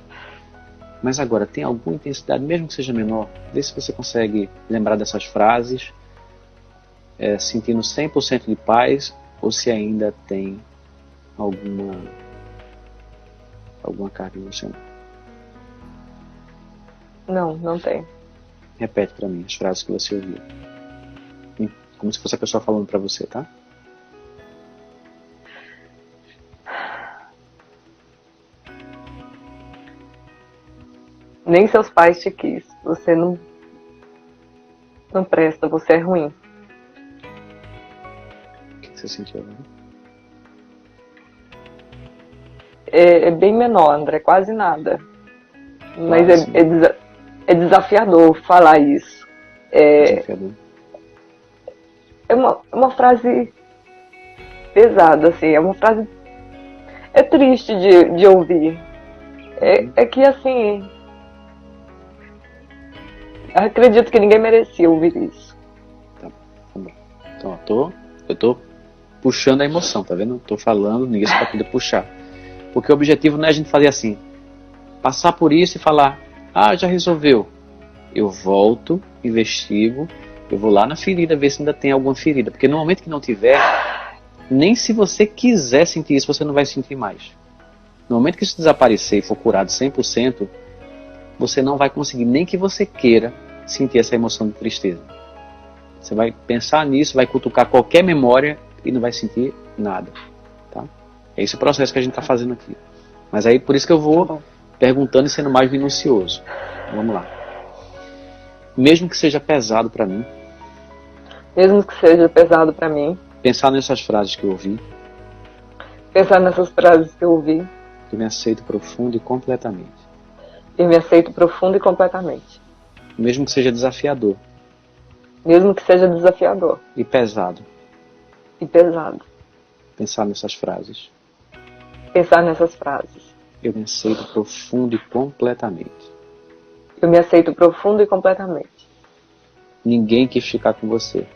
Mas agora, tem alguma intensidade, mesmo que seja menor? Vê se você consegue lembrar dessas frases, sentindo 100% de paz, ou se ainda tem alguma carga emocional.
Não, não tem.
Repete para mim as frases que você ouviu. Como se fosse a pessoa falando para você, tá?
Nem seus pais te quis. Você não presta, você é ruim.
O que você sentiu agora?
É bem menor, André, quase nada. Mas
Quase.
é desafiador falar isso.
Desafiador.
É uma frase pesada, assim, é uma frase... É triste de ouvir. É que, assim... Eu acredito que ninguém merecia ouvir isso.
Tá bom. Então, eu tô puxando a emoção, tá vendo? Eu tô falando, ninguém só vai poder puxar. Porque o objetivo não é a gente fazer assim, passar por isso e falar, já resolveu. Eu volto, investigo, eu vou lá na ferida ver se ainda tem alguma ferida. Porque no momento que não tiver, nem se você quiser sentir isso, você não vai sentir mais. No momento que isso desaparecer e for curado 100%, você não vai conseguir, nem que você queira, sentir essa emoção de tristeza. Você vai pensar nisso, vai cutucar qualquer memória e não vai sentir nada. Tá? É esse o processo que a gente está fazendo aqui. Mas aí por isso que eu vou perguntando e sendo mais minucioso. Vamos lá. Mesmo que seja pesado para mim.
Mesmo que seja pesado para mim.
Pensar nessas frases que eu ouvi.
Pensar nessas frases que eu ouvi.
Eu me aceito profundo e completamente.
Eu me aceito profundo e completamente.
Mesmo que seja desafiador.
Mesmo que seja desafiador.
E pesado.
E pesado.
Pensar nessas frases.
Pensar nessas frases.
Eu me aceito profundo e completamente.
Eu me aceito profundo e completamente.
Ninguém quis ficar com você.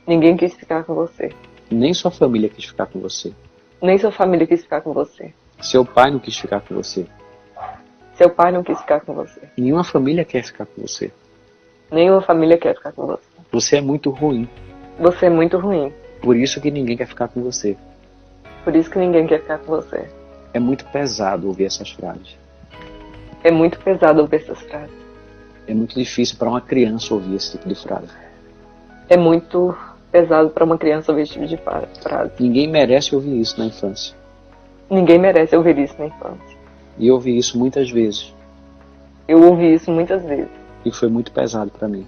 Ninguém quis ficar com você.
Nem sua família quis ficar com você.
Nem sua família quis ficar com você.
Seu pai não quis ficar com você.
Seu pai não quis ficar com você.
Nenhuma família quer ficar com você.
Nenhuma família quer ficar com você.
Você é muito ruim.
Você é muito ruim.
Por isso que ninguém quer ficar com você.
Por isso que ninguém quer ficar com você.
É muito pesado ouvir essas frases.
É muito pesado ouvir essas frases.
É muito difícil para uma criança ouvir esse tipo de frase.
É muito pesado para uma criança ouvir esse tipo de frase.
Ninguém merece ouvir isso na infância.
Ninguém merece ouvir isso na infância.
E eu ouvi isso muitas vezes.
Eu ouvi isso muitas vezes.
E foi muito pesado para mim.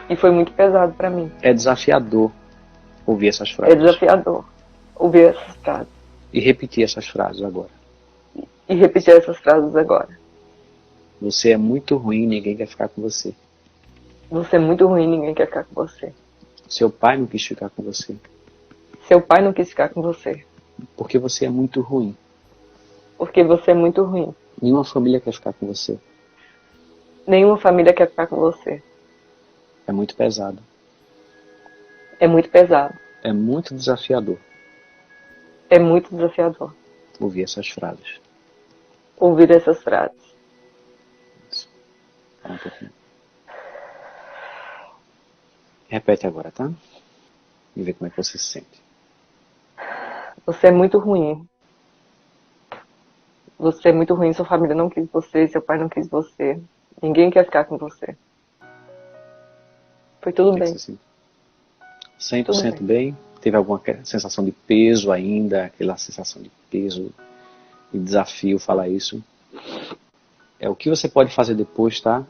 E foi muito pesado para mim.
É desafiador ouvir essas frases.
É desafiador ouvir essas frases.
E repetir essas frases agora.
E repetir essas frases agora.
Você é muito ruim, ninguém quer ficar com você.
Você é muito ruim, ninguém quer ficar com você.
Seu pai não quis ficar com você.
Seu pai não quis ficar com você.
Porque você é muito ruim.
Porque você é muito ruim.
Nenhuma família quer ficar com você.
Nenhuma família quer ficar com você.
É muito pesado.
É muito pesado.
É muito desafiador
É muito desafiador
ouvir essas frases.
ouvir essas frases.
Um pouquinho. Repete agora, tá? E vê como é que você se sente.
Você é muito ruim. Você é muito ruim, sua família não quis você, seu pai não quis você. Ninguém quer ficar com você. Foi tudo bem.
100% bem? Teve alguma sensação de peso ainda? Aquela sensação de peso e desafio falar isso? É o que você pode fazer depois, tá?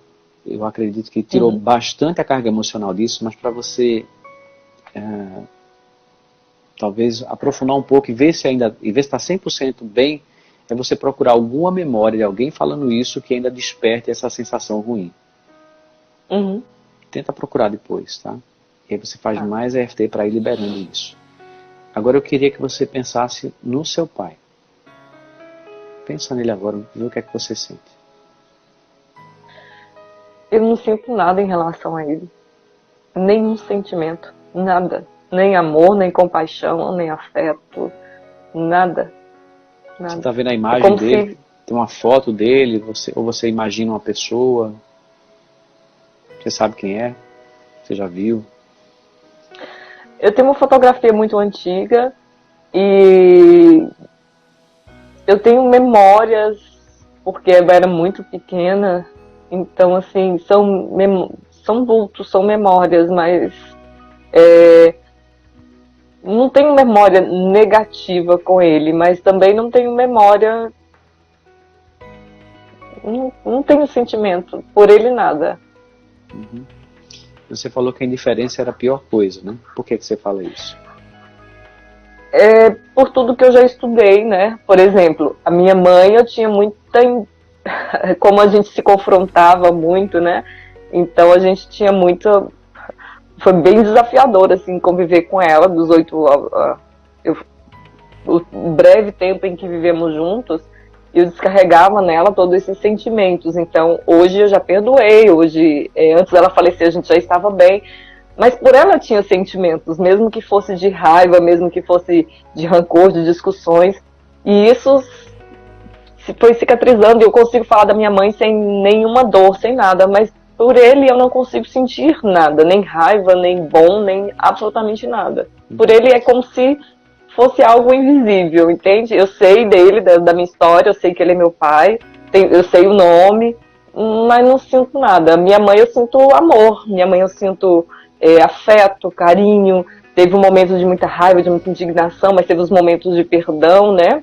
Eu acredito que tirou bastante a carga emocional disso, mas para você talvez aprofundar um pouco e ver se está 100% bem, é você procurar alguma memória de alguém falando isso que ainda desperte essa sensação ruim. Tenta procurar depois, tá? E aí você faz mais EFT para ir liberando isso. Agora eu queria que você pensasse no seu pai. Pensa nele agora, vê o que é que você sente.
Eu não sinto nada em relação a ele. Nenhum sentimento. Nada. Nem amor, nem compaixão, nem afeto. Nada.
Você está vendo a imagem dele? Tem uma foto dele? Ou você imagina uma pessoa? Você sabe quem é? Você já viu?
Eu tenho uma fotografia muito antiga e eu tenho memórias, porque eu era muito pequena, então assim, são vultos, são memórias, mas não tenho memória negativa com ele, mas também não tenho memória, não tenho sentimento por ele nada.
Você falou que a indiferença era a pior coisa, né? Por que você fala isso?
Por tudo que eu já estudei, né? Por exemplo, a minha mãe, eu tinha muita... Como a gente se confrontava muito, né? Então a gente tinha muita... Foi bem desafiador, assim, conviver com ela, dos 8... O breve tempo em que vivemos juntos, eu descarregava nela todos esses sentimentos. Então, hoje eu já perdoei, hoje, antes dela falecer, a gente já estava bem. Mas por ela eu tinha sentimentos, mesmo que fosse de raiva, mesmo que fosse de rancor, de discussões. E isso foi cicatrizando e eu consigo falar da minha mãe sem nenhuma dor, sem nada. Mas por ele eu não consigo sentir nada, nem raiva, nem bom, nem absolutamente nada. Por ele é como se fosse algo invisível, entende? Eu sei dele, da minha história, eu sei que ele é meu pai, eu sei o nome, mas não sinto nada. Minha mãe eu sinto amor, minha mãe eu sinto afeto, carinho. Teve um momento de muita raiva, de muita indignação, mas teve os momentos de perdão, né?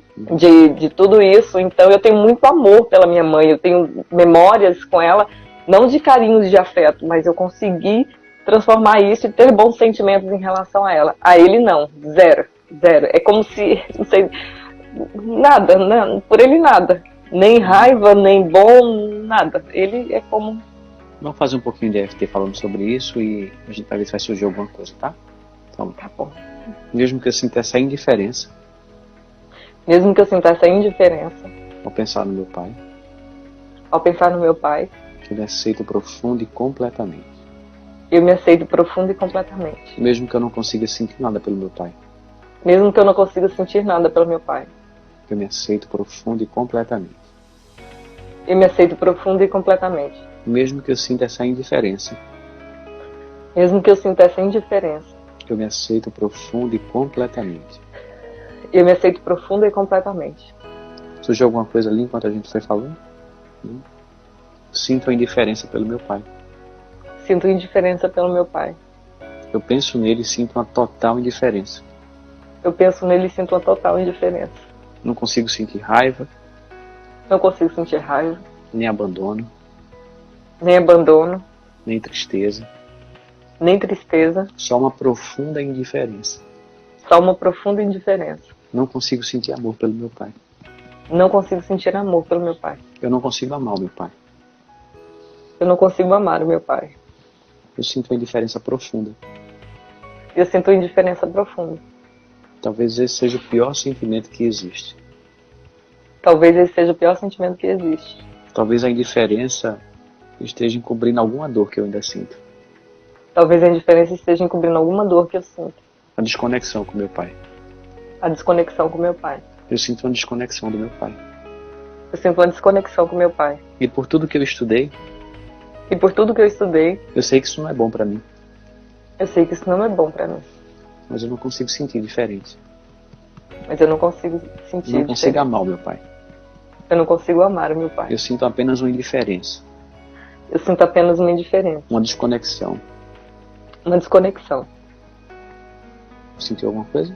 De tudo isso. Então eu tenho muito amor pela minha mãe, eu tenho memórias com ela, não de carinho, de afeto, mas eu consegui transformar isso e ter bons sentimentos em relação a ela. A ele não, zero, zero. É como se, não sei, nada, né? Por ele nada. Nem raiva, nem bom, nada. Ele é como...
Vamos fazer um pouquinho de EFT falando sobre isso e a gente vai ver se vai surgir alguma coisa, tá? Então,
Tá bom.
mesmo que eu sinta essa indiferença
Mesmo que eu sinta essa indiferença
ao pensar no meu pai,
ao pensar no meu pai,
eu me aceito profundo e completamente.
eu me aceito profundo e completamente.
Mesmo que eu não consiga sentir nada pelo meu pai,
Mesmo que eu não consiga sentir nada pelo meu pai,
eu me aceito profundo e completamente.
eu me aceito profundo e completamente.
Mesmo que eu sinta essa indiferença,
Mesmo que eu sinta essa indiferença,
eu me aceito profundo e completamente.
eu me aceito profundo e completamente.
Surgiu alguma coisa ali enquanto a gente foi falando? Sinto a indiferença pelo meu pai.
Sinto indiferença pelo meu pai.
Eu penso nele e sinto uma total indiferença.
Eu penso nele e sinto uma total indiferença.
Não consigo sentir raiva,
Não consigo sentir raiva,
nem abandono,
nem abandono,
nem tristeza.
nem tristeza,
Só uma profunda indiferença.
só uma profunda indiferença.
Não consigo sentir amor pelo meu pai.
Não consigo sentir amor pelo meu pai.
Eu não consigo amar o meu pai.
Eu não consigo amar o meu pai.
Eu sinto uma indiferença profunda.
Eu sinto indiferença profunda.
Talvez esse seja o pior sentimento que existe.
Talvez esse seja o pior sentimento que existe.
Talvez a indiferença esteja encobrindo alguma dor que eu ainda sinto.
Talvez a indiferença esteja encobrindo alguma dor que eu sinto.
A desconexão com meu pai.
A desconexão com meu pai.
Eu sinto uma desconexão do meu pai.
Eu sinto uma desconexão com meu pai.
E por tudo que eu estudei,
E por tudo que eu estudei,
eu sei que isso não é bom pra mim.
eu sei que isso não é bom pra mim.
Mas eu não consigo sentir diferente.
Mas eu não consigo sentir
Eu não consigo
diferente.
amar o meu pai.
Eu não consigo amar o meu pai.
Eu sinto apenas uma indiferença.
Eu sinto apenas uma indiferença.
Uma desconexão.
Uma desconexão.
Sentiu alguma coisa?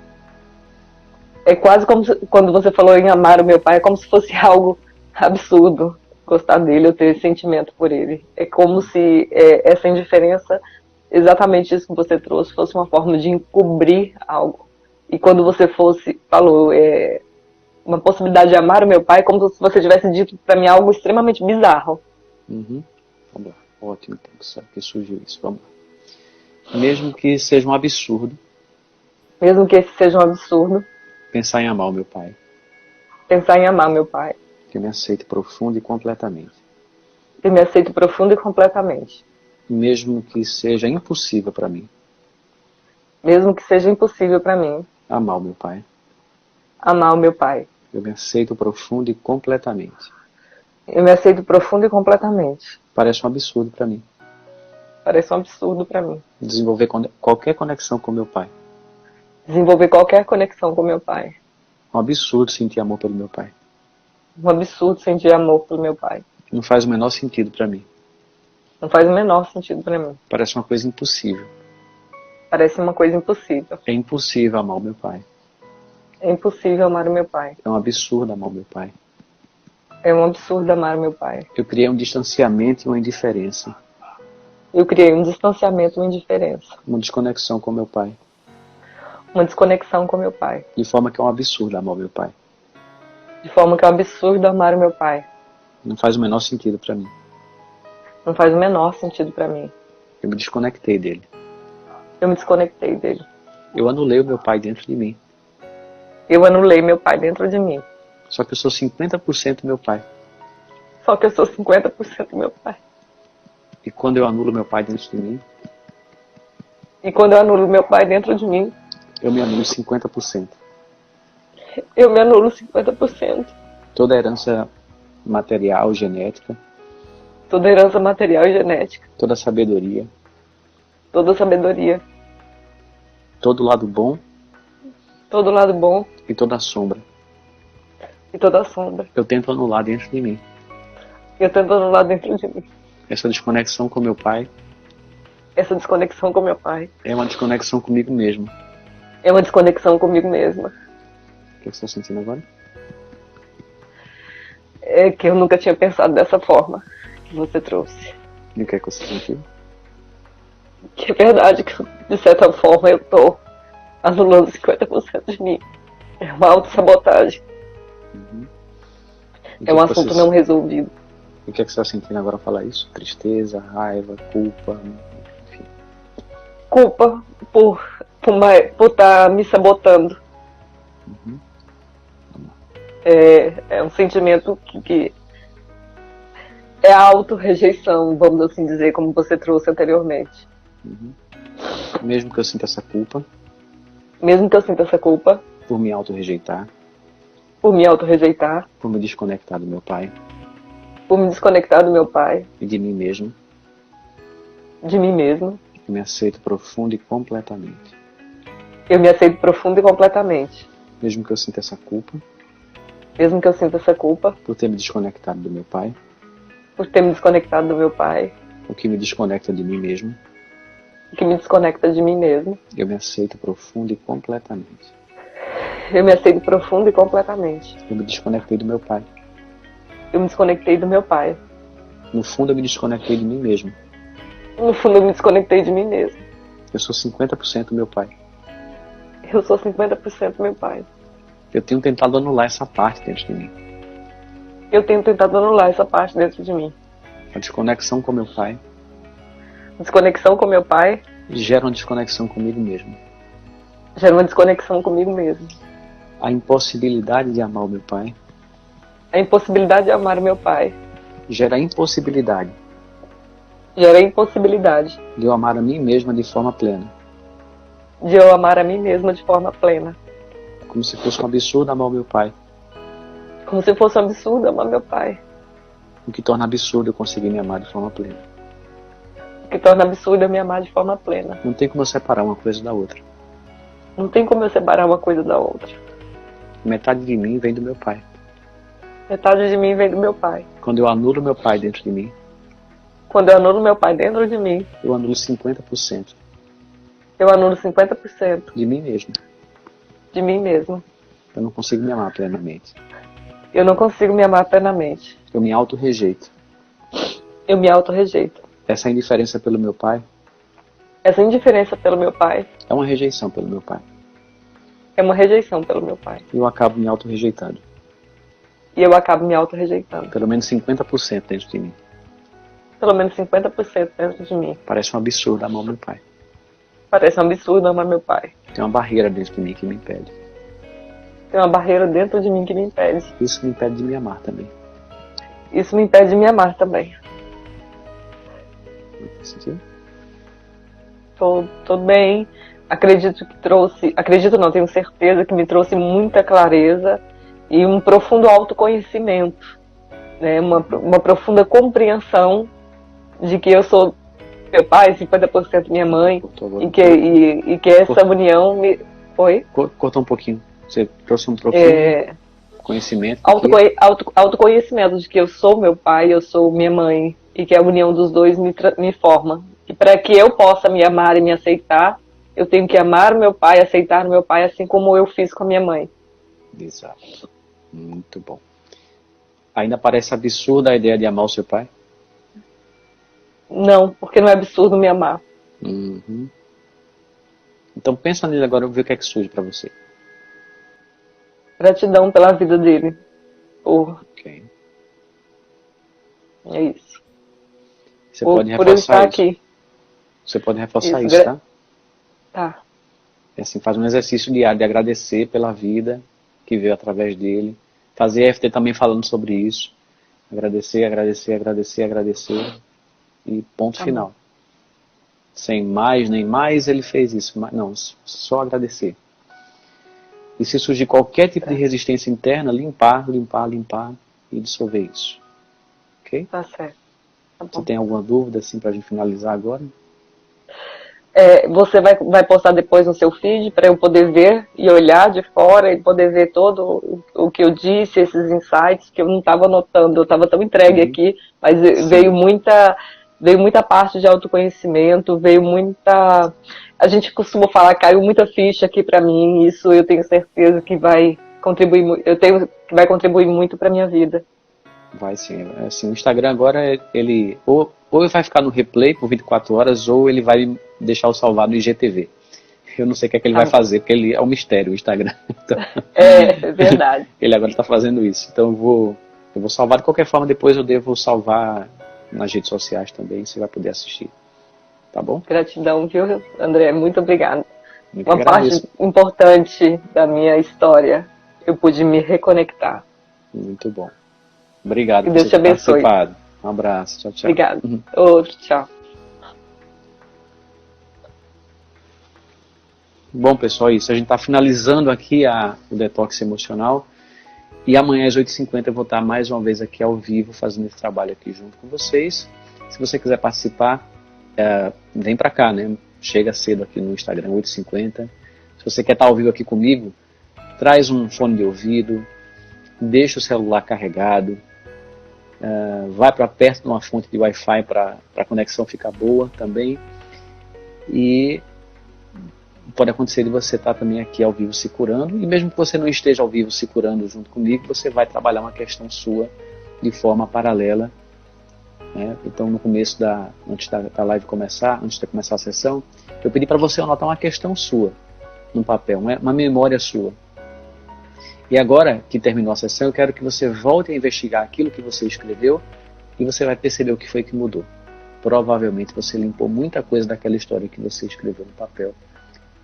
É quase como se, quando você falou em amar o meu pai, é como se fosse algo absurdo gostar dele, eu ter sentimento por ele. É como se essa indiferença, exatamente isso que você trouxe, fosse uma forma de encobrir algo. E quando você falou uma possibilidade de amar o meu pai, como se você tivesse dito pra mim algo extremamente bizarro.
Uhum. Vamos lá. Ótimo, que surgiu isso. Vamos lá. Mesmo que seja um absurdo
Mesmo que esse seja um absurdo,
pensar em amar o meu pai,
pensar em amar meu pai.
que eu me aceito profundo e completamente.
Eu me aceito profundo e completamente.
Mesmo que seja impossível para mim
Mesmo que seja impossível pra mim
amar o meu pai,
amar o meu pai.
eu me aceito profundo e completamente.
Eu me aceito profundo e completamente.
Parece um absurdo para mim
Parece um absurdo pra mim.
desenvolver qualquer conexão com meu pai.
Desenvolver qualquer conexão com meu pai.
É um absurdo sentir amor pelo meu pai.
Um absurdo sentir amor pelo meu pai.
Não faz o menor sentido para mim.
Não faz o menor sentido pra mim.
Parece uma coisa impossível.
Parece uma coisa impossível.
É impossível amar o meu pai.
É impossível amar o meu pai.
É um absurdo amar o meu pai.
É um absurdo amar o meu pai.
Eu criei um distanciamento e uma indiferença.
Eu criei um distanciamento, uma indiferença.
Uma desconexão com meu pai.
Uma desconexão com meu pai.
De forma que é um absurdo amar o meu pai.
De forma que é um absurdo amar o meu pai.
Não faz o menor sentido para mim.
Não faz o menor sentido pra mim.
Eu me desconectei dele.
Eu me desconectei dele.
Eu anulei o meu pai dentro de mim.
Eu anulei meu pai dentro de mim.
Só que eu sou 50% meu pai.
Só que eu sou 50% meu pai.
E quando eu anulo meu pai dentro de mim,
E quando eu anulo meu pai dentro de mim,
eu me anulo 50%.
eu me anulo 50%.
Toda a herança material, genética,
Toda herança material e genética.
toda a sabedoria,
Toda sabedoria.
todo o lado bom
Todo lado bom
e toda a sombra.
e toda sombra.
Eu tento anular dentro de mim.
Eu tento anular dentro de mim.
Essa desconexão com meu pai
Essa desconexão com meu pai.
é uma desconexão comigo mesmo.
É uma desconexão comigo mesma.
O que você está sentindo agora?
É que eu nunca tinha pensado dessa forma que você trouxe.
E o que é que você sentiu?
Que é verdade que, de certa forma, eu tô anulando 50% de mim. É uma autossabotagem.
Uhum.
É um assunto não resolvido.
O que é que você está sentindo agora ao falar isso? Tristeza, raiva, culpa, enfim.
Culpa por estar me sabotando.
Uhum.
É um sentimento que é a auto-rejeição, vamos assim dizer, como você trouxe anteriormente.
Uhum. Mesmo que eu sinta essa culpa,
Mesmo que eu sinta essa culpa,
por me auto-rejeitar,
por me auto-rejeitar,
por me desconectar do meu pai
por me desconectar do meu pai,
e de mim mesmo,
de mim mesmo,
eu me aceito profundo e completamente.
eu me aceito profundo e completamente.
Mesmo que eu sinta essa culpa,
Mesmo que eu sinta essa culpa,
por ter me desconectado do meu pai,
por ter me desconectado do meu pai,
o que me desconecta de mim mesmo,
o que me desconecta de mim mesmo,
eu me aceito profundo e completamente.
eu me aceito profundo e completamente.
Eu me desconectei do meu pai.
Eu me desconectei do meu pai.
No fundo, eu me desconectei de mim mesmo.
No fundo, eu me desconectei de mim mesmo.
Eu sou 50% meu pai.
Eu sou 50% meu pai.
Eu tenho tentado anular essa parte dentro de mim.
Eu tenho tentado anular essa parte dentro de mim.
A desconexão com meu pai
Desconexão com meu pai
gera uma desconexão comigo mesmo.
gera uma desconexão comigo mesmo.
A impossibilidade de amar o meu pai
A impossibilidade de amar o meu pai
gera a impossibilidade
gera a impossibilidade
de eu amar a mim mesma de forma plena.
de eu amar a mim mesma de forma plena.
Como se fosse um absurdo amar o meu pai.
Como se fosse um absurdo amar meu pai.
O que torna absurdo eu conseguir me amar de forma plena.
O que torna absurdo eu me amar de forma plena.
Não tem como eu separar uma coisa da outra.
Não tem como eu separar uma coisa da outra.
Metade de mim vem do meu pai.
Metade de mim vem do meu pai.
Quando eu anulo meu pai dentro de mim,
Quando eu anulo meu pai dentro de mim,
eu anulo 50%
eu anulo 50%
de mim mesmo.
de mim mesmo.
Eu não consigo me amar plenamente.
Eu não consigo me amar plenamente.
Eu me auto-rejeito.
Eu me auto-rejeito.
Essa indiferença pelo meu pai
Essa indiferença pelo meu pai
é uma rejeição pelo meu pai.
é uma rejeição pelo meu pai.
E eu acabo me auto-rejeitando.
E eu acabo me auto-rejeitando.
Pelo menos 50% dentro de mim.
Pelo menos 50% dentro de mim.
Parece um absurdo amar meu pai.
Parece um absurdo amar meu pai.
Tem uma barreira dentro de mim que me impede.
Tem uma barreira dentro de mim que me impede.
Isso me impede de me amar também.
Isso me impede de me amar também.
Faz sentido?
Tô bem. Acredito não, tenho certeza que me trouxe muita clareza e um profundo autoconhecimento, né? Uma profunda compreensão de que eu sou meu pai, 50% minha mãe, e que essa união me... Oi?
Cortou um pouquinho. Você trouxe um profundo conhecimento.
Autoconhecimento de que eu sou meu pai, eu sou minha mãe, e que a união dos dois me forma. E para que eu possa me amar e me aceitar, eu tenho que amar o meu pai, aceitar o meu pai, assim como eu fiz com a minha mãe.
Exato. Muito bom. Ainda parece absurda a ideia de amar o seu pai?
Não, porque não é absurdo me amar.
Uhum. Então pensa nele agora e vê o que é que surge para você.
Gratidão pela vida dele.
Ok.
É isso.
Você pode reforçar
por ele estar
isso.
Aqui.
Você pode reforçar isso, tá?
Tá.
É assim, faz um exercício diário de agradecer pela vida que veio através dele. Fazer EFT também falando sobre isso. Agradecer, agradecer, agradecer, agradecer. E ponto final. Sem mais nem mais, ele fez isso. Não, só agradecer. E se surgir qualquer tipo de resistência interna, limpar, limpar, limpar e dissolver isso. Ok?
Tá certo. Tá bom.
Você tem alguma dúvida assim pra gente finalizar agora?
Você vai postar depois no seu feed para eu poder ver e olhar de fora e poder ver todo o que eu disse, esses insights que eu não estava anotando, eu estava tão entregue aqui, mas veio muita parte de autoconhecimento, veio muita... A gente costuma falar, caiu muita ficha aqui para mim, isso eu tenho certeza que vai contribuir, que vai contribuir muito para minha vida.
Vai sim. Assim, o Instagram agora, ele ou vai ficar no replay por 24 horas, ou ele vai deixar o salvar no IGTV. Eu não sei o que é que ele vai fazer, porque ele é um mistério, o Instagram. Então,
É verdade.
ele agora está fazendo isso. Então eu vou salvar de qualquer forma, depois eu devo salvar nas redes sociais também, você vai poder assistir. Tá bom?
Gratidão, viu, André? Muito obrigada.
Muito
Uma parte importante da minha história, eu pude me reconectar.
Muito bom. Obrigado
Que
por
Deus
você
te
ter
abençoe.
participado. Um abraço. Tchau, tchau.
Obrigada. Outro, tchau.
Bom, pessoal, é isso. A gente está finalizando aqui o detox emocional. E amanhã às 8h50 eu vou estar mais uma vez aqui ao vivo fazendo esse trabalho aqui junto com vocês. Se você quiser participar, vem para cá, né? Chega cedo aqui no Instagram, 8h50. Se você quer estar ao vivo aqui comigo, traz um fone de ouvido, deixa o celular carregado, vai para perto de uma fonte de Wi-Fi para a conexão ficar boa também. E pode acontecer de você estar também aqui ao vivo se curando, e mesmo que você não esteja ao vivo se curando junto comigo, você vai trabalhar uma questão sua de forma paralela, né? Então no começo antes da live começar, antes de começar a sessão, eu pedi para você anotar uma questão sua num papel, uma memória sua. E agora que terminou a sessão, eu quero que você volte a investigar aquilo que você escreveu e você vai perceber o que foi que mudou. Provavelmente você limpou muita coisa daquela história que você escreveu no papel.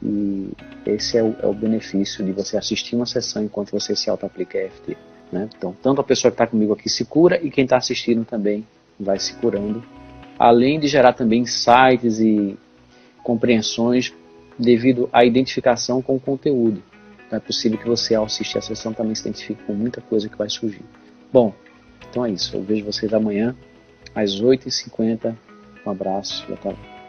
E esse é o benefício de você assistir uma sessão enquanto você se auto-aplica EFT, né? Então, tanto a pessoa que está comigo aqui se cura, e quem está assistindo também vai se curando, além de gerar também insights e compreensões devido à identificação com o conteúdo. Então, é possível que você, ao assistir a sessão, também se identifique com muita coisa que vai surgir. Bom, então é isso. Eu vejo vocês amanhã às 8h50. Um abraço e até lá.